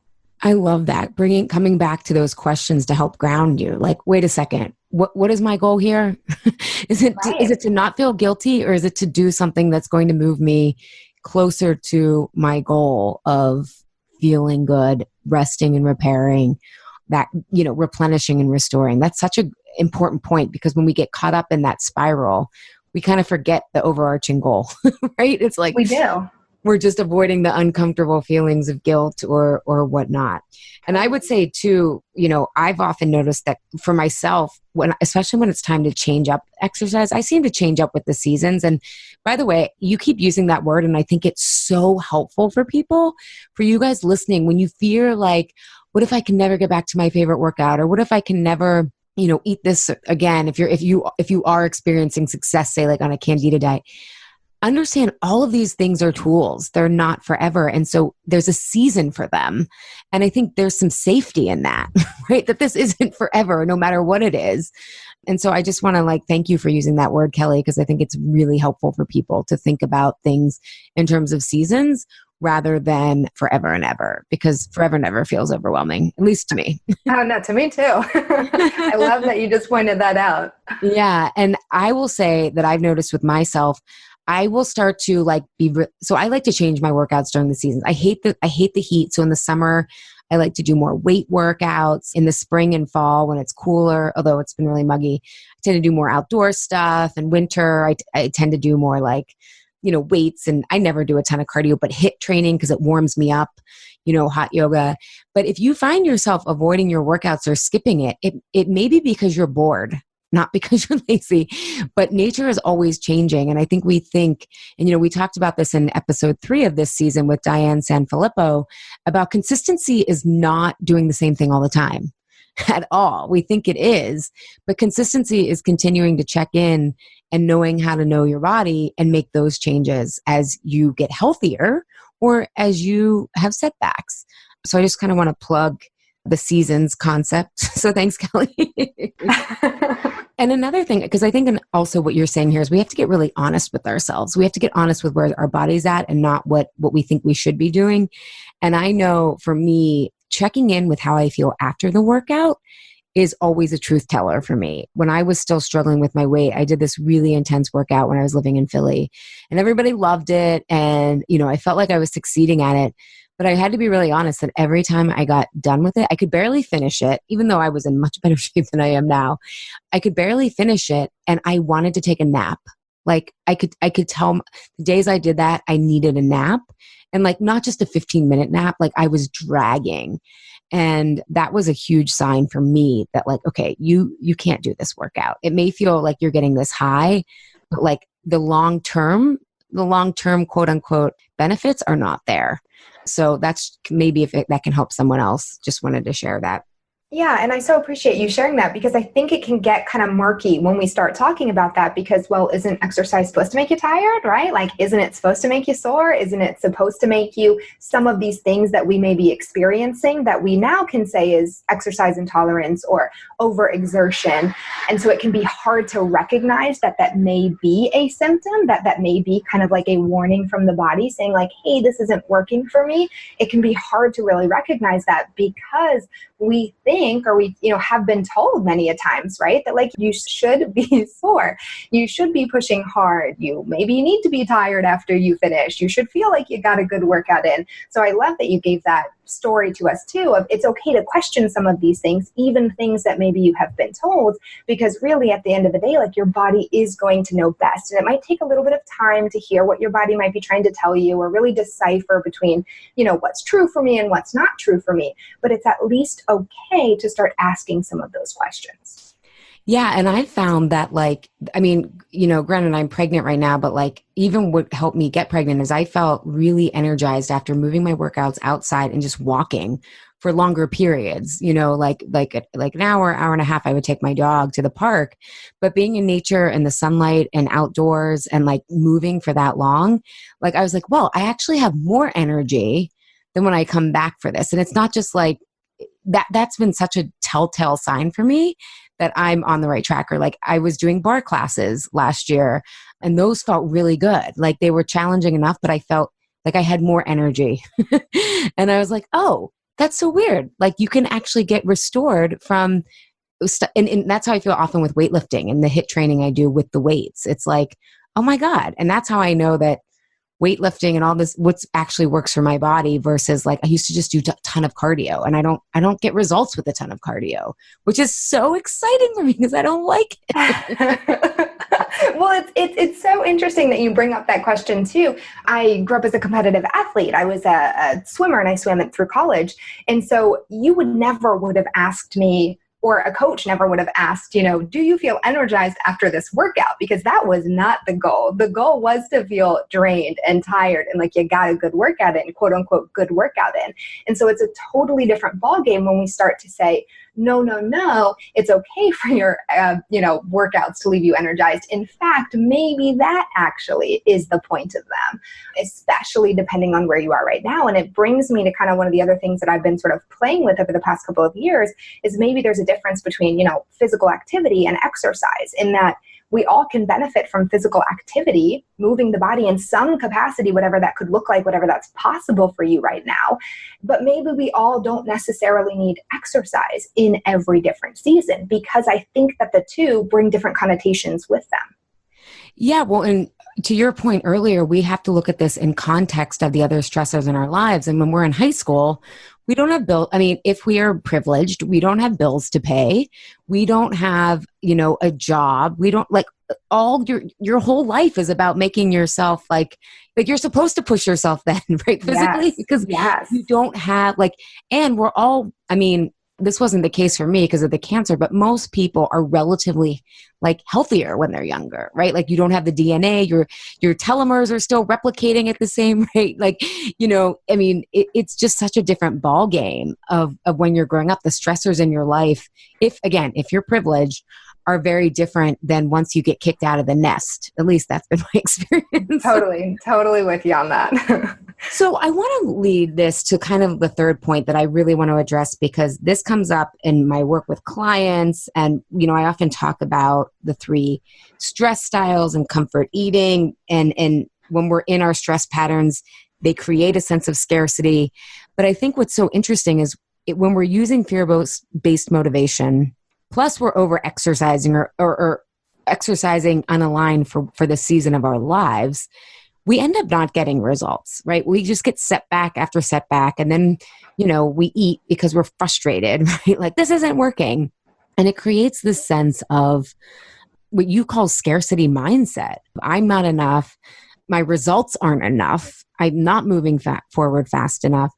I love that. Coming back to those questions to help ground you. Like, wait a second, what is my goal here? Is it to not feel guilty, or is it to do something that's going to move me closer to my goal of feeling good, resting and repairing, that, replenishing and restoring? That's such an important point, because when we get caught up in that spiral, we kind of forget the overarching goal, right? It's like we do. We're just avoiding the uncomfortable feelings of guilt or whatnot. And I would say too, I've often noticed that for myself, especially when it's time to change up exercise, I seem to change up with the seasons. And by the way, you keep using that word, and I think it's so helpful for people, for you guys listening, when you fear like, what if I can never get back to my favorite workout? Or what if I can never, eat this again? If you are experiencing success, say like on a Candida diet, understand all of these things are tools. They're not forever. And so there's a season for them. And I think there's some safety in that, right? That this isn't forever, no matter what it is. And so I just want to thank you for using that word, Kelly, because I think it's really helpful for people to think about things in terms of seasons rather than forever and ever, because forever and ever feels overwhelming, at least to me. Oh, no, to me too. I love that you just pointed that out. Yeah. And I will say that I've noticed with myself, I will start to so I like to change my workouts during the seasons. I hate the heat. So in the summer, I like to do more weight workouts. In the spring and fall when it's cooler, although it's been really muggy, I tend to do more outdoor stuff. In winter, I tend to do more weights, and I never do a ton of cardio, but HIIT training because it warms me up, hot yoga. But if you find yourself avoiding your workouts or skipping it may be because you're bored, not because you're lazy, but nature is always changing. And I think we think, and we talked about this in episode 3 of this season with Diane Sanfilippo, about consistency is not doing the same thing all the time at all. We think it is, but consistency is continuing to check in and knowing how to know your body and make those changes as you get healthier or as you have setbacks. So I just kind of want to plug the seasons concept. So thanks, Kelly. And another thing, because I think also what you're saying here is we have to get really honest with ourselves. We have to get honest with where our body's at and not what we think we should be doing. And I know for me, checking in with how I feel after the workout is always a truth teller for me. When I was still struggling with my weight, I did this really intense workout when I was living in Philly, and everybody loved it. And, I felt like I was succeeding at it. But I had to be really honest that every time I got done with it, I could barely finish it, even though I was in much better shape than I am now. I could barely finish it, and I wanted to take a nap. Like I could tell the days I did that, I needed a nap, and not just a 15-minute nap, I was dragging. And that was a huge sign for me that okay, you can't do this workout. It may feel like you're getting this high, but the long-term quote unquote benefits are not there. So that's maybe that can help someone else. Just wanted to share that. Yeah, and I so appreciate you sharing that, because I think it can get kind of murky when we start talking about that, because, well, isn't exercise supposed to make you tired, right? Isn't it supposed to make you sore? Isn't it supposed to make you some of these things that we may be experiencing that we now can say is exercise intolerance or overexertion? And so it can be hard to recognize that may be a symptom, that may be kind of like a warning from the body saying hey, this isn't working for me. It can be hard to really recognize that, because we think, or we have been told many a times, right, that you should be sore, you should be pushing hard, you need to be tired after you finish, you should feel like you got a good workout in. So I love that you gave that story to us too of it's okay to question some of these things, even things that maybe you have been told, because really at the end of the day, like your body is going to know best. And it might take a little bit of time to hear what your body might be trying to tell you or really decipher between, what's true for me and what's not true for me. But it's at least okay to start asking some of those questions. Yeah. And I found that granted I'm pregnant right now, but even what helped me get pregnant is I felt really energized after moving my workouts outside and just walking for longer periods, like an hour and a half, I would take my dog to the park, but being in nature and the sunlight and outdoors and moving for that long, I was like, well, I actually have more energy than when I come back for this. And it's not just that's been such a telltale sign for me that I'm on the right track. Or I was doing bar classes last year and those felt really good. They were challenging enough, but I felt like I had more energy. And I was like, oh, that's so weird. You can actually get restored from, and that's how I feel often with weightlifting and the HIIT training I do with the weights. It's oh my God. And that's how I know that weightlifting and all this, what's actually works for my body versus I used to just do a ton of cardio and I don't get results with a ton of cardio, which is so exciting for me because I don't like it. Well, it's so interesting that you bring up that question too. I grew up as a competitive athlete. I was a swimmer and I swam it through college. And so you would have asked me, or a coach never would have asked, do you feel energized after this workout? Because that was not the goal. The goal was to feel drained and tired and you got a good workout in, quote unquote, good workout in. And so it's a totally different ballgame when we start to say, no, it's okay for your, workouts to leave you energized. In fact, maybe that actually is the point of them, especially depending on where you are right now. And it brings me to kind of one of the other things that I've been sort of playing with over the past couple of years is maybe there's a difference between, physical activity and exercise in that we all can benefit from physical activity, moving the body in some capacity, whatever that could look like, whatever that's possible for you right now. But maybe we all don't necessarily need exercise in every different season because I think that the two bring different connotations with them. Yeah, well, and to your point earlier, we have to look at this in context of the other stressors in our lives. And when we're in high school, we don't have bills. I mean, if we are privileged, we don't have bills to pay. We don't have, a job. We don't all your whole life is about making yourself you're supposed to push yourself then, right? Physically, yes. because yes. you don't have and we're all, this wasn't the case for me because of the cancer, but most people are relatively healthier when they're younger, right? You don't have the DNA, your telomeres are still replicating at the same rate. It's just such a different ball game of when you're growing up. The stressors in your life, if you're privileged, are very different than once you get kicked out of the nest. At least that's been my experience. Totally with you on that. So I want to lead this to kind of the third point that I really want to address because this comes up in my work with clients. And, I often talk about the 3 stress styles and comfort eating. And when we're in our stress patterns, they create a sense of scarcity. But I think what's so interesting is when we're using fear-based motivation, plus we're over-exercising or exercising unaligned for the season of our lives, we end up not getting results, right? We just get setback after setback. And then, we eat because we're frustrated, right? This isn't working. And it creates this sense of what you call scarcity mindset. I'm not enough. My results aren't enough. I'm not moving forward fast enough.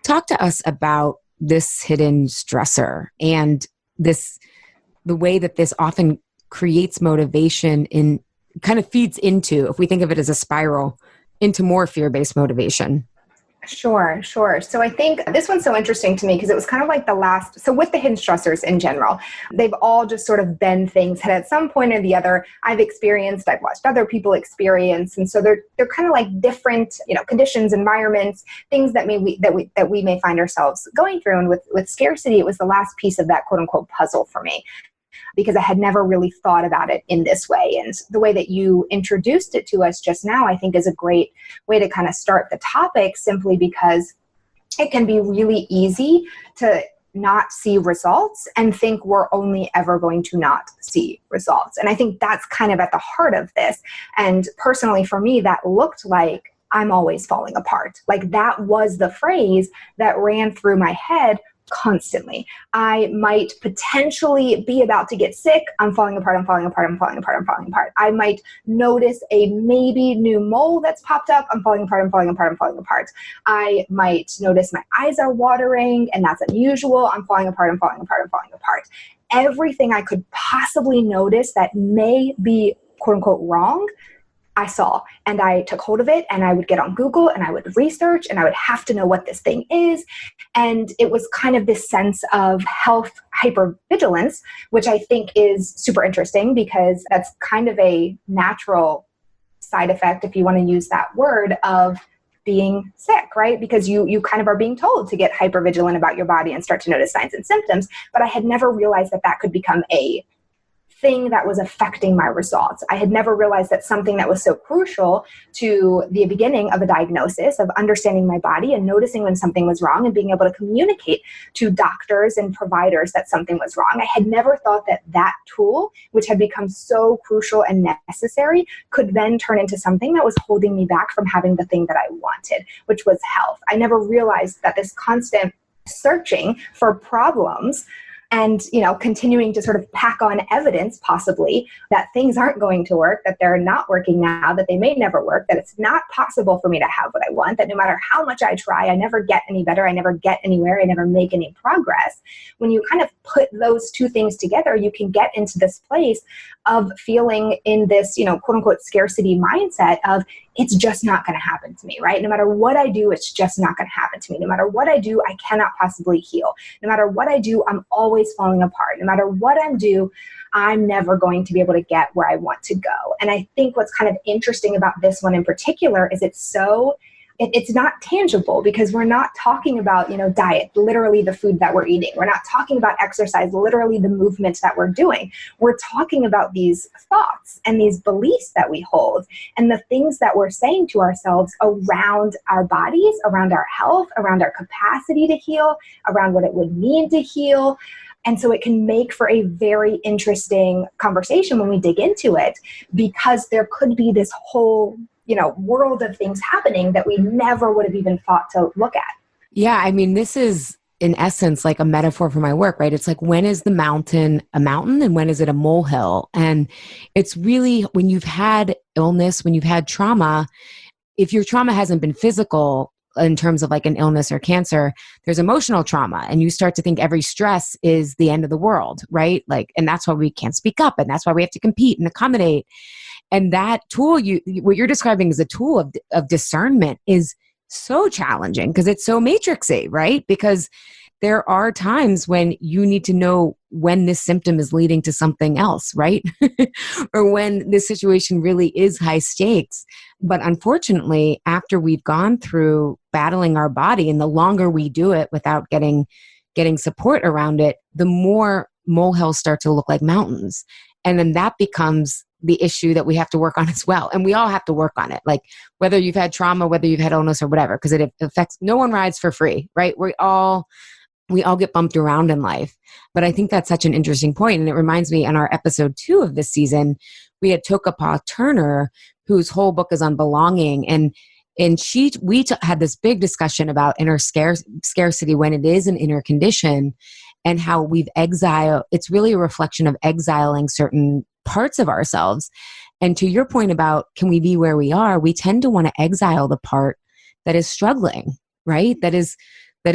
Talk to us about this hidden stressor and the way that this often creates motivation in kind of feeds into, if we think of it as a spiral, into more fear-based motivation. Sure. So I think this one's so interesting to me because it was kind of the last, so with the hidden stressors in general, they've all just sort of been things that at some point or the other I've experienced, I've watched other people experience. And so they're kind of different, conditions, environments, things that we may find ourselves going through. And with scarcity, it was the last piece of that quote unquote puzzle for me, because I had never really thought about it in this way. And the way that you introduced it to us just now, I think is a great way to kind of start the topic, simply because it can be really easy to not see results and think we're only ever going to not see results. And I think that's kind of at the heart of this. And personally, for me, that looked like I'm always falling apart. Like that was the phrase that ran through my head constantly. I might potentially be about to get sick. I'm falling apart. I'm falling apart. I'm falling apart. I'm falling apart. I might notice a maybe new mole that's popped up. I'm falling apart. I'm falling apart. I'm falling apart. I might notice my eyes are watering and that's unusual. I'm falling apart. I'm falling apart. I'm falling apart. Everything I could possibly notice that may be quote unquote wrong, I saw, and I took hold of it, and I would get on Google and I would research and I would have to know what this thing is. And it was kind of this sense of health hypervigilance, which I think is super interesting because that's kind of a natural side effect, if you want to use that word, of being sick, right? Because you kind of are being told to get hypervigilant about your body and start to notice signs and symptoms. But I had never realized that that could become a thing that was affecting my results. I had never realized that something that was so crucial to the beginning of a diagnosis, of understanding my body and noticing when something was wrong and being able to communicate to doctors and providers that something was wrong. I had never thought that that tool, which had become so crucial and necessary, could then turn into something that was holding me back from having the thing that I wanted, which was health. I never realized that this constant searching for problems and, continuing to sort of pack on evidence possibly that things aren't going to work, that they're not working now, that they may never work, that it's not possible for me to have what I want, that no matter how much I try, I never get any better, I never get anywhere, I never make any progress. When you kind of put those two things together, you can get into this place of feeling in this, quote unquote scarcity mindset of it's just not going to happen to me, right? No matter what I do, it's just not going to happen to me. No matter what I do, I cannot possibly heal. No matter what I do, I'm always falling apart. No matter what I do, I'm never going to be able to get where I want to go. And I think what's kind of interesting about this one in particular is it's not tangible because we're not talking about, diet, literally the food that we're eating. We're not talking about exercise, literally the movement that we're doing. We're talking about these thoughts and these beliefs that we hold and the things that we're saying to ourselves around our bodies, around our health, around our capacity to heal, around what it would mean to heal. And so it can make for a very interesting conversation when we dig into it, because there could be this whole world of things happening that we never would have even thought to look at. Yeah, I mean, this is in essence like a metaphor for my work, right? It's like, when is the mountain a mountain and when is it a molehill? And it's really when you've had illness, when you've had trauma, if your trauma hasn't been physical in terms of like an illness or cancer, there's emotional trauma. And you start to think every stress is the end of the world, right? Like, and that's why we can't speak up. And that's why we have to compete and accommodate. And that tool, what you're describing as a tool of discernment, is so challenging because it's so matrixy, right? Because there are times when you need to know when this symptom is leading to something else, right? Or when this situation really is high stakes. But unfortunately, after we've gone through battling our body, and the longer we do it without getting support around it, the more molehills start to look like mountains. And then that becomes the issue that we have to work on as well. And we all have to work on it. Like whether you've had trauma, whether you've had illness or whatever, because it affects, no one rides for free, right? We all get bumped around in life. But I think that's such an interesting point. And it reminds me, in our episode 2 of this season, we had Tokapa Turner, whose whole book is on belonging. And we had this big discussion about inner scarcity when it is an inner condition, and how we've exiled. It's really a reflection of exiling certain parts of ourselves. And to your point about, can we be where we are? We tend to want to exile the part that is struggling, right? That is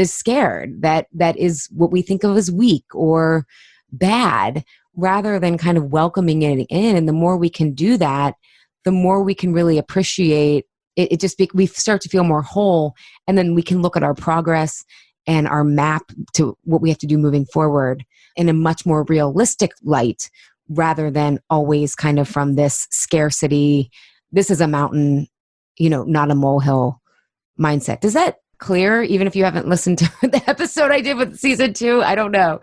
scared, that is what we think of as weak or bad, rather than kind of welcoming it in. And the more we can do that, the more we can really appreciate it. We start to feel more whole, and then we can look at our progress and our map to what we have to do moving forward in a much more realistic light, rather than always kind of from this scarcity, this is a mountain, not a molehill mindset. Does that clear, even if you haven't listened to the episode I did with season 2? I don't know.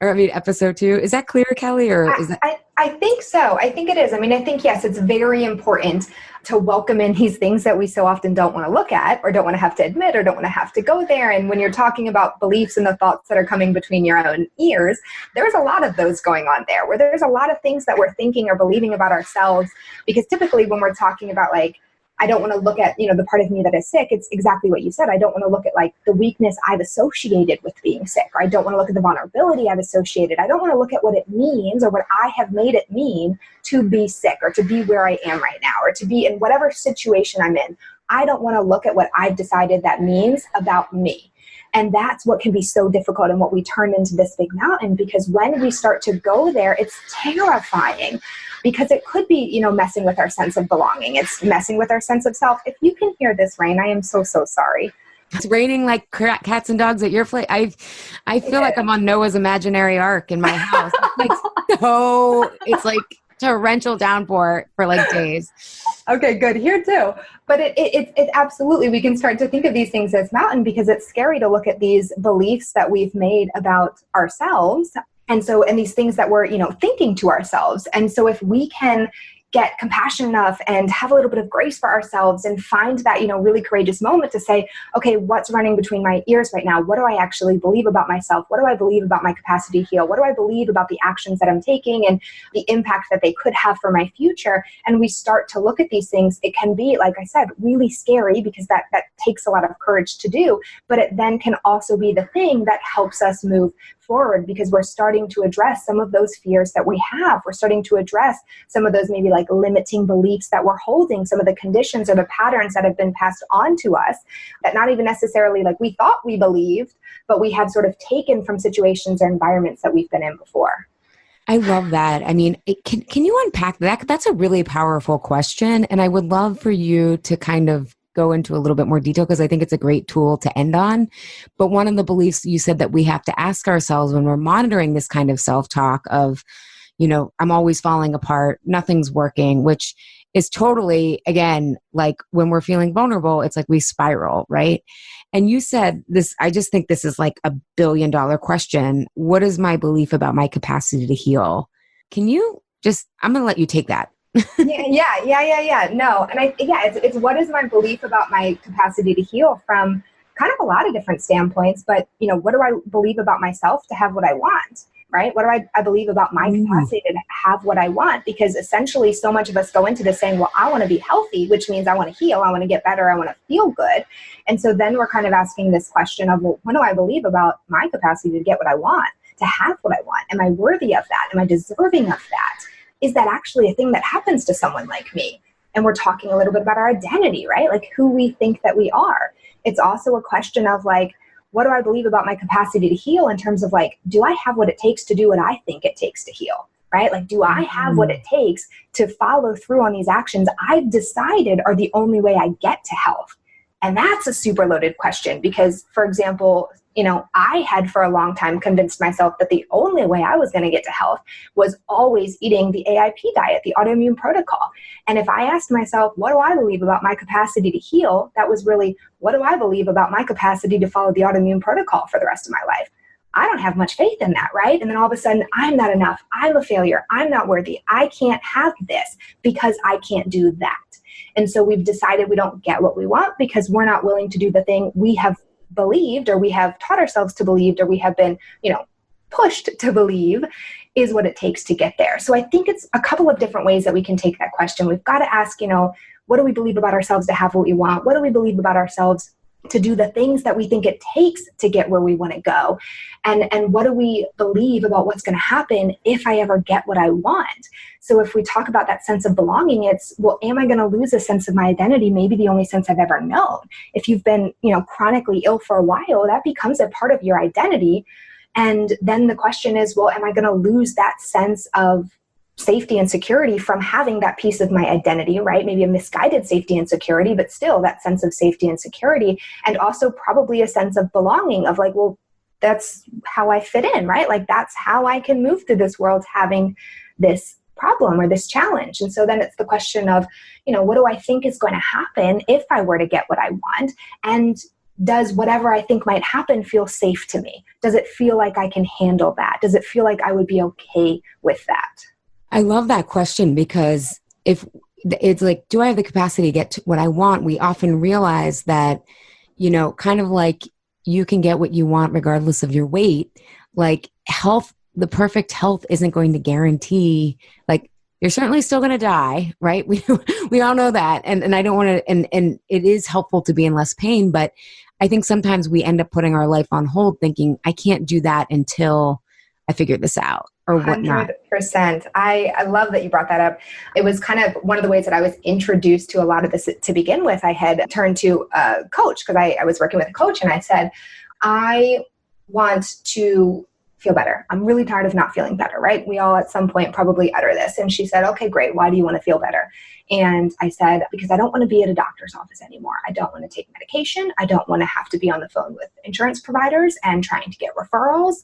Episode 2. Is that clear, Kelly? Or is that? I think so. I think it is. I mean, I think, yes, it's very important to welcome in these things that we so often don't want to look at, or don't want to have to admit, or don't want to have to go there. And when you're talking about beliefs and the thoughts that are coming between your own ears, there's a lot of those going on there, where there's a lot of things that we're thinking or believing about ourselves. Because typically when we're talking about like I don't want to look at, the part of me that is sick. It's exactly what you said. I don't want to look at like the weakness I've associated with being sick, or I don't want to look at the vulnerability I've associated. I don't want to look at what it means or what I have made it mean to be sick, or to be where I am right now, or to be in whatever situation I'm in. I don't want to look at what I've decided that means about me. And that's what can be so difficult, and what we turn into this big mountain, because when we start to go there, it's terrifying, because it could be, messing with our sense of belonging. It's messing with our sense of self. If you can hear this rain, I am so, so sorry. It's raining like cats and dogs at your place. I feel like I'm on Noah's imaginary ark in my house. It's like torrential downpour for like days. Okay, good. Here too. But it absolutely, we can start to think of these things as mountain, because it's scary to look at these beliefs that we've made about ourselves. And these things that we're, thinking to ourselves. And so if we can get compassionate enough and have a little bit of grace for ourselves, and find that, really courageous moment to say, okay, what's running between my ears right now? What do I actually believe about myself? What do I believe about my capacity to heal? What do I believe about the actions that I'm taking and the impact that they could have for my future? And we start to look at these things. It can be, like I said, really scary, because that takes a lot of courage to do, but it then can also be the thing that helps us move forward, because we're starting to address some of those fears that we have. We're starting to address some of those maybe like limiting beliefs that we're holding, some of the conditions or the patterns that have been passed on to us that not even necessarily like we thought we believed, but we have sort of taken from situations or environments that we've been in before. I love that. I mean, can you unpack that? That's a really powerful question. And I would love for you to kind of go into a little bit more detail, because I think it's a great tool to end on. But one of the beliefs you said that we have to ask ourselves when we're monitoring this kind of self-talk of, I'm always falling apart, nothing's working, which is totally, again, like when we're feeling vulnerable, it's like we spiral, right? And you said this, I just think this is like $1 billion question. What is my belief about my capacity to heal? Can you I'm going to let you take that. Yeah. No. And it's what is my belief about my capacity to heal from kind of a lot of different standpoints, but what do I believe about myself to have what I want, right? What do I believe about my capacity to have what I want? Because essentially so much of us go into this saying, well, I want to be healthy, which means I want to heal, I want to get better, I want to feel good. And so then we're kind of asking this question of, well, what do I believe about my capacity to get what I want, to have what I want? Am I worthy of that? Am I deserving of that? Is that actually a thing that happens to someone like me? And we're talking a little bit about our identity, right? Like who we think that we are. It's also a question of like, what do I believe about my capacity to heal in terms of like, do I have what it takes to do what I think it takes to heal, right? Like, do I have what it takes to follow through on these actions I've decided are the only way I get to health? And that's a super loaded question, because, for example, I had for a long time convinced myself that the only way I was going to get to health was always eating the AIP diet, the autoimmune protocol. And if I asked myself, what do I believe about my capacity to heal? That was really, what do I believe about my capacity to follow the autoimmune protocol for the rest of my life? I don't have much faith in that, right? And then all of a sudden, I'm not enough. I'm a failure. I'm not worthy. I can't have this because I can't do that. And so we've decided we don't get what we want because we're not willing to do the thing we have believed, or we have taught ourselves to believe, or we have been, pushed to believe is what it takes to get there. So I think it's a couple of different ways that we can take that question. We've got to ask, what do we believe about ourselves to have what we want? What do we believe about ourselves to do the things that we think it takes to get where we want to go? And what do we believe about what's going to happen if I ever get what I want? So if we talk about that sense of belonging, it's, well, am I going to lose a sense of my identity? Maybe the only sense I've ever known. If you've been, chronically ill for a while, that becomes a part of your identity. And then the question is, well, am I going to lose that sense of safety and security from having that piece of my identity, right? Maybe a misguided safety and security, but still that sense of safety and security. And also probably a sense of belonging of like, well, that's how I fit in, right? Like that's how I can move through this world having this problem or this challenge. And so then it's the question of, what do I think is going to happen if I were to get what I want? And does whatever I think might happen feel safe to me? Does it feel like I can handle that? Does it feel like I would be okay with that? I love that question, because if it's like, do I have the capacity to get to what I want? We often realize that, kind of like you can get what you want regardless of your weight. Like health, the perfect health isn't going to guarantee, like You're certainly still going to die, right? We all know that. And I don't want to, and it is helpful to be in less pain, but I think sometimes we end up putting our life on hold thinking, I can't do that until I figure this out or whatnot. 100%. I love that you brought that up. It was kind of one of the ways that I was introduced to a lot of this to begin with. I had turned to a coach because I was working with a coach, and I said, I want to feel better. I'm really tired of not feeling better, right? We all at some point probably utter this. And she said, okay, great. Why do you want to feel better? And I said, because I don't want to be at a doctor's office anymore. I don't want to take medication. I don't want to have to be on the phone with insurance providers and trying to get referrals.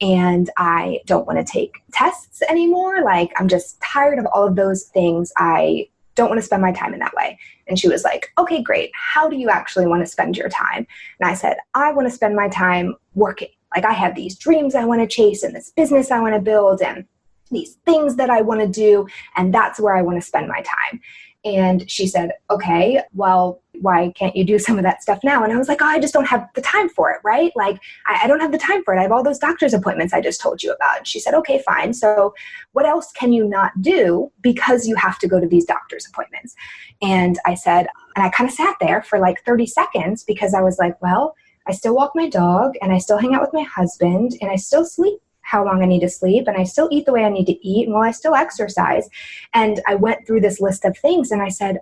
And I don't want to take tests anymore. Like, I'm just tired of all of those things. I don't want to spend my time in that way. And she was like, okay, great. How do you actually want to spend your time? And I said, I want to spend my time working. Like, I have these dreams I want to chase and this business I want to build and these things that I want to do. And that's where I want to spend my time. And she said, okay, well, why can't you do some of that stuff now? And I was like, oh, I just don't have the time for it, right? Like, I don't have the time for it. I have all those doctor's appointments I just told you about. And she said, okay, fine. So what else can you not do because you have to go to these doctor's appointments? And I said, and I kind of sat there for like 30 seconds because I was like, well, I still walk my dog and I still hang out with my husband and I still sleep how long I need to sleep and I still eat the way I need to eat and I still exercise. And I went through this list of things and I said,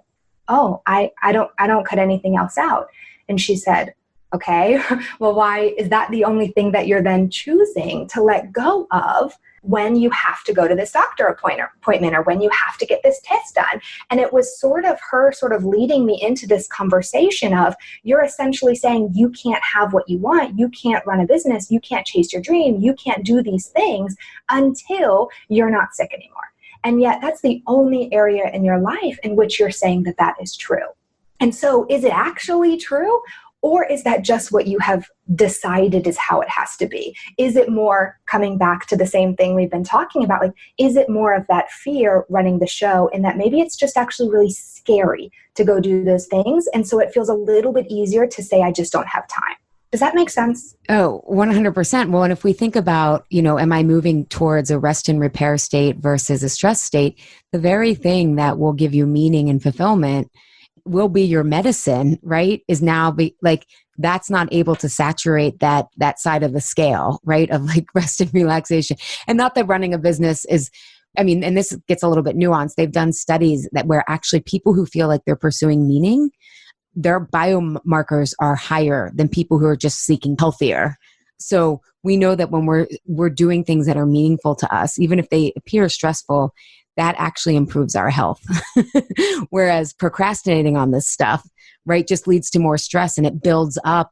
oh, I don't cut anything else out. And she said, okay, well, why is that the only thing that you're then choosing to let go of when you have to go to this doctor appointment or when you have to get this test done? And it was sort of her sort of leading me into this conversation of, you're essentially saying you can't have what you want, you can't run a business, you can't chase your dream, you can't do these things until you're not sick anymore. And yet that's the only area in your life in which you're saying that that is true. And so is it actually true? Or is that just what you have decided is how it has to be? Is it more coming back to the same thing we've been talking about? Like, is it more of that fear running the show and that maybe it's just actually really scary to go do those things? And so it feels a little bit easier to say, I just don't have time. Does that make sense? Oh, 100%. Well, and if we think about, am I moving towards a rest and repair state versus a stress state, the very thing that will give you meaning and fulfillment will be your medicine, right? Is now that's not able to saturate that side of the scale, right? Of like rest and relaxation. And not that running a business is, and this gets a little bit nuanced. They've done studies that where actually people who feel like they're pursuing meaning, their biomarkers are higher than people who are just seeking healthier. So we know that when we're doing things that are meaningful to us, even if they appear stressful, that actually improves our health. Whereas procrastinating on this stuff, right, just leads to more stress and it builds up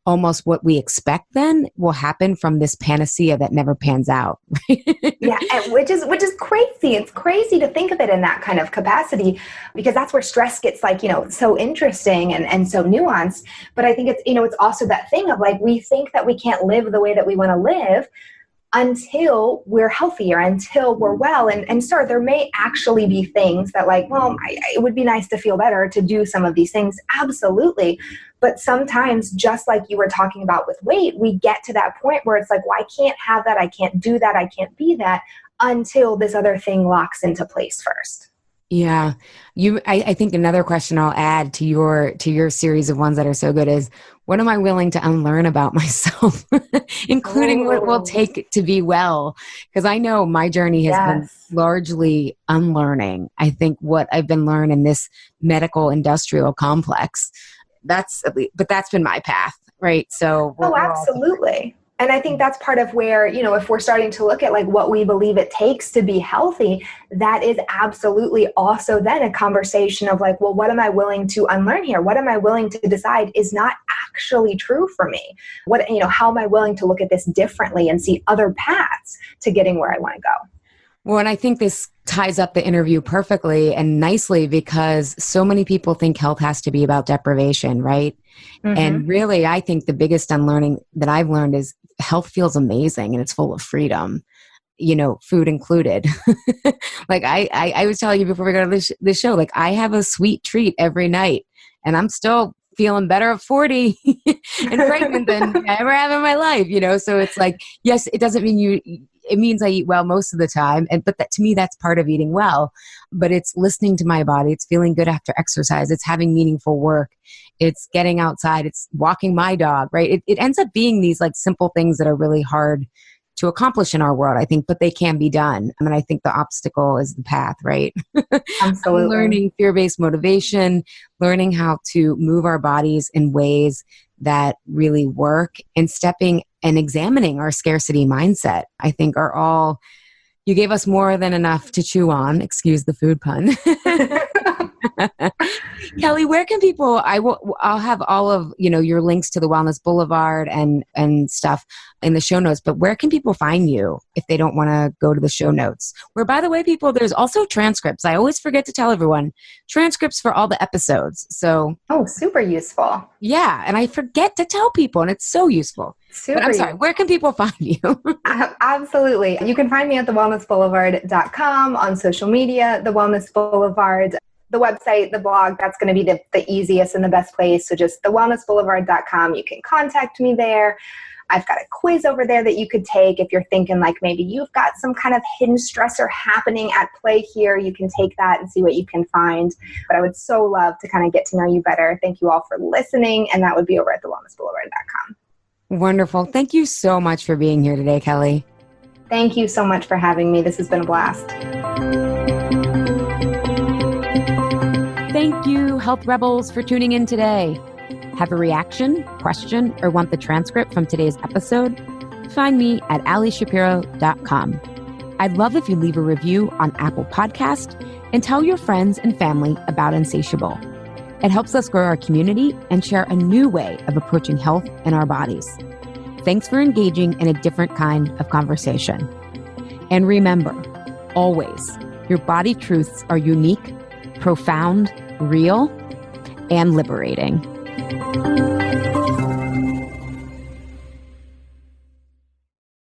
almost what we expect then will happen from this panacea that never pans out. Yeah, and which is crazy. It's crazy to think of it in that kind of capacity because that's where stress gets so interesting and so nuanced. But I think it's also that thing of like, we think that we can't live the way that we want to live until we're healthier, until we're well. And sure, there may actually be things that it would be nice to feel better to do some of these things. Absolutely. But sometimes, just like you were talking about with weight, we get to that point where it's like, well, I can't have that. I can't do that. I can't be that until this other thing locks into place first. Yeah. I think another question I'll add to your series of ones that are so good is, what am I willing to unlearn about myself, including what it will take to be well? Because I know my journey has been largely unlearning. I think what I've been learned in this medical industrial complex, but that's been my path, right? So absolutely. And I think that's part of where, if we're starting to look at like what we believe it takes to be healthy, that is absolutely also then a conversation of like, well, what am I willing to unlearn here? What am I willing to decide is not actually true for me? How am I willing to look at this differently and see other paths to getting where I want to go? Well, and I think this ties up the interview perfectly and nicely because so many people think health has to be about deprivation, right? Mm-hmm. And really, I think the biggest unlearning that I've learned is health feels amazing and it's full of freedom, food included. Like I was telling you before we got on this show, like I have a sweet treat every night and I'm still feeling better at 40 and pregnant than I ever have in my life, So it's like, yes, it doesn't mean it means I eat well most of the time. But to me, that's part of eating well. But it's listening to my body. It's feeling good after exercise. It's having meaningful work. It's getting outside. It's walking my dog, right? It ends up being these like simple things that are really hard to accomplish in our world, I think, but they can be done. I mean, I think the obstacle is the path, right? Absolutely. Learning fear-based motivation, learning how to move our bodies in ways that really work, and stepping and examining our scarcity mindset, I think are all, you gave us more than enough to chew on, excuse the food pun. Kelly, where can people, I'll have all of, your links to the Wellness Boulevard and stuff in the show notes, but where can people find you if they don't want to go to the show notes? Where, by the way, people, there's also transcripts. I always forget to tell everyone, transcripts for all the episodes. So, super useful. Yeah. And I forget to tell people, and it's so useful. But I'm sorry, where can people find you? Absolutely. You can find me at thewellnessboulevard.com, on social media, The Wellness Boulevard, the website, the blog. That's going to be the easiest and the best place. So just thewellnessboulevard.com. You can contact me there. I've got a quiz over there that you could take if you're thinking like maybe you've got some kind of hidden stressor happening at play here. You can take that and see what you can find. But I would so love to kind of get to know you better. Thank you all for listening. And that would be over at thewellnessboulevard.com. Wonderful. Thank you so much for being here today, Kelly. Thank you so much for having me. This has been a blast. Thank you, Health Rebels, for tuning in today. Have a reaction, question, or want the transcript from today's episode? Find me at alishapiro.com. I'd love if you leave a review on Apple Podcast and tell your friends and family about Insatiable. It helps us grow our community and share a new way of approaching health and our bodies. Thanks for engaging in a different kind of conversation. And remember, always, your body truths are unique, profound, real, and liberating.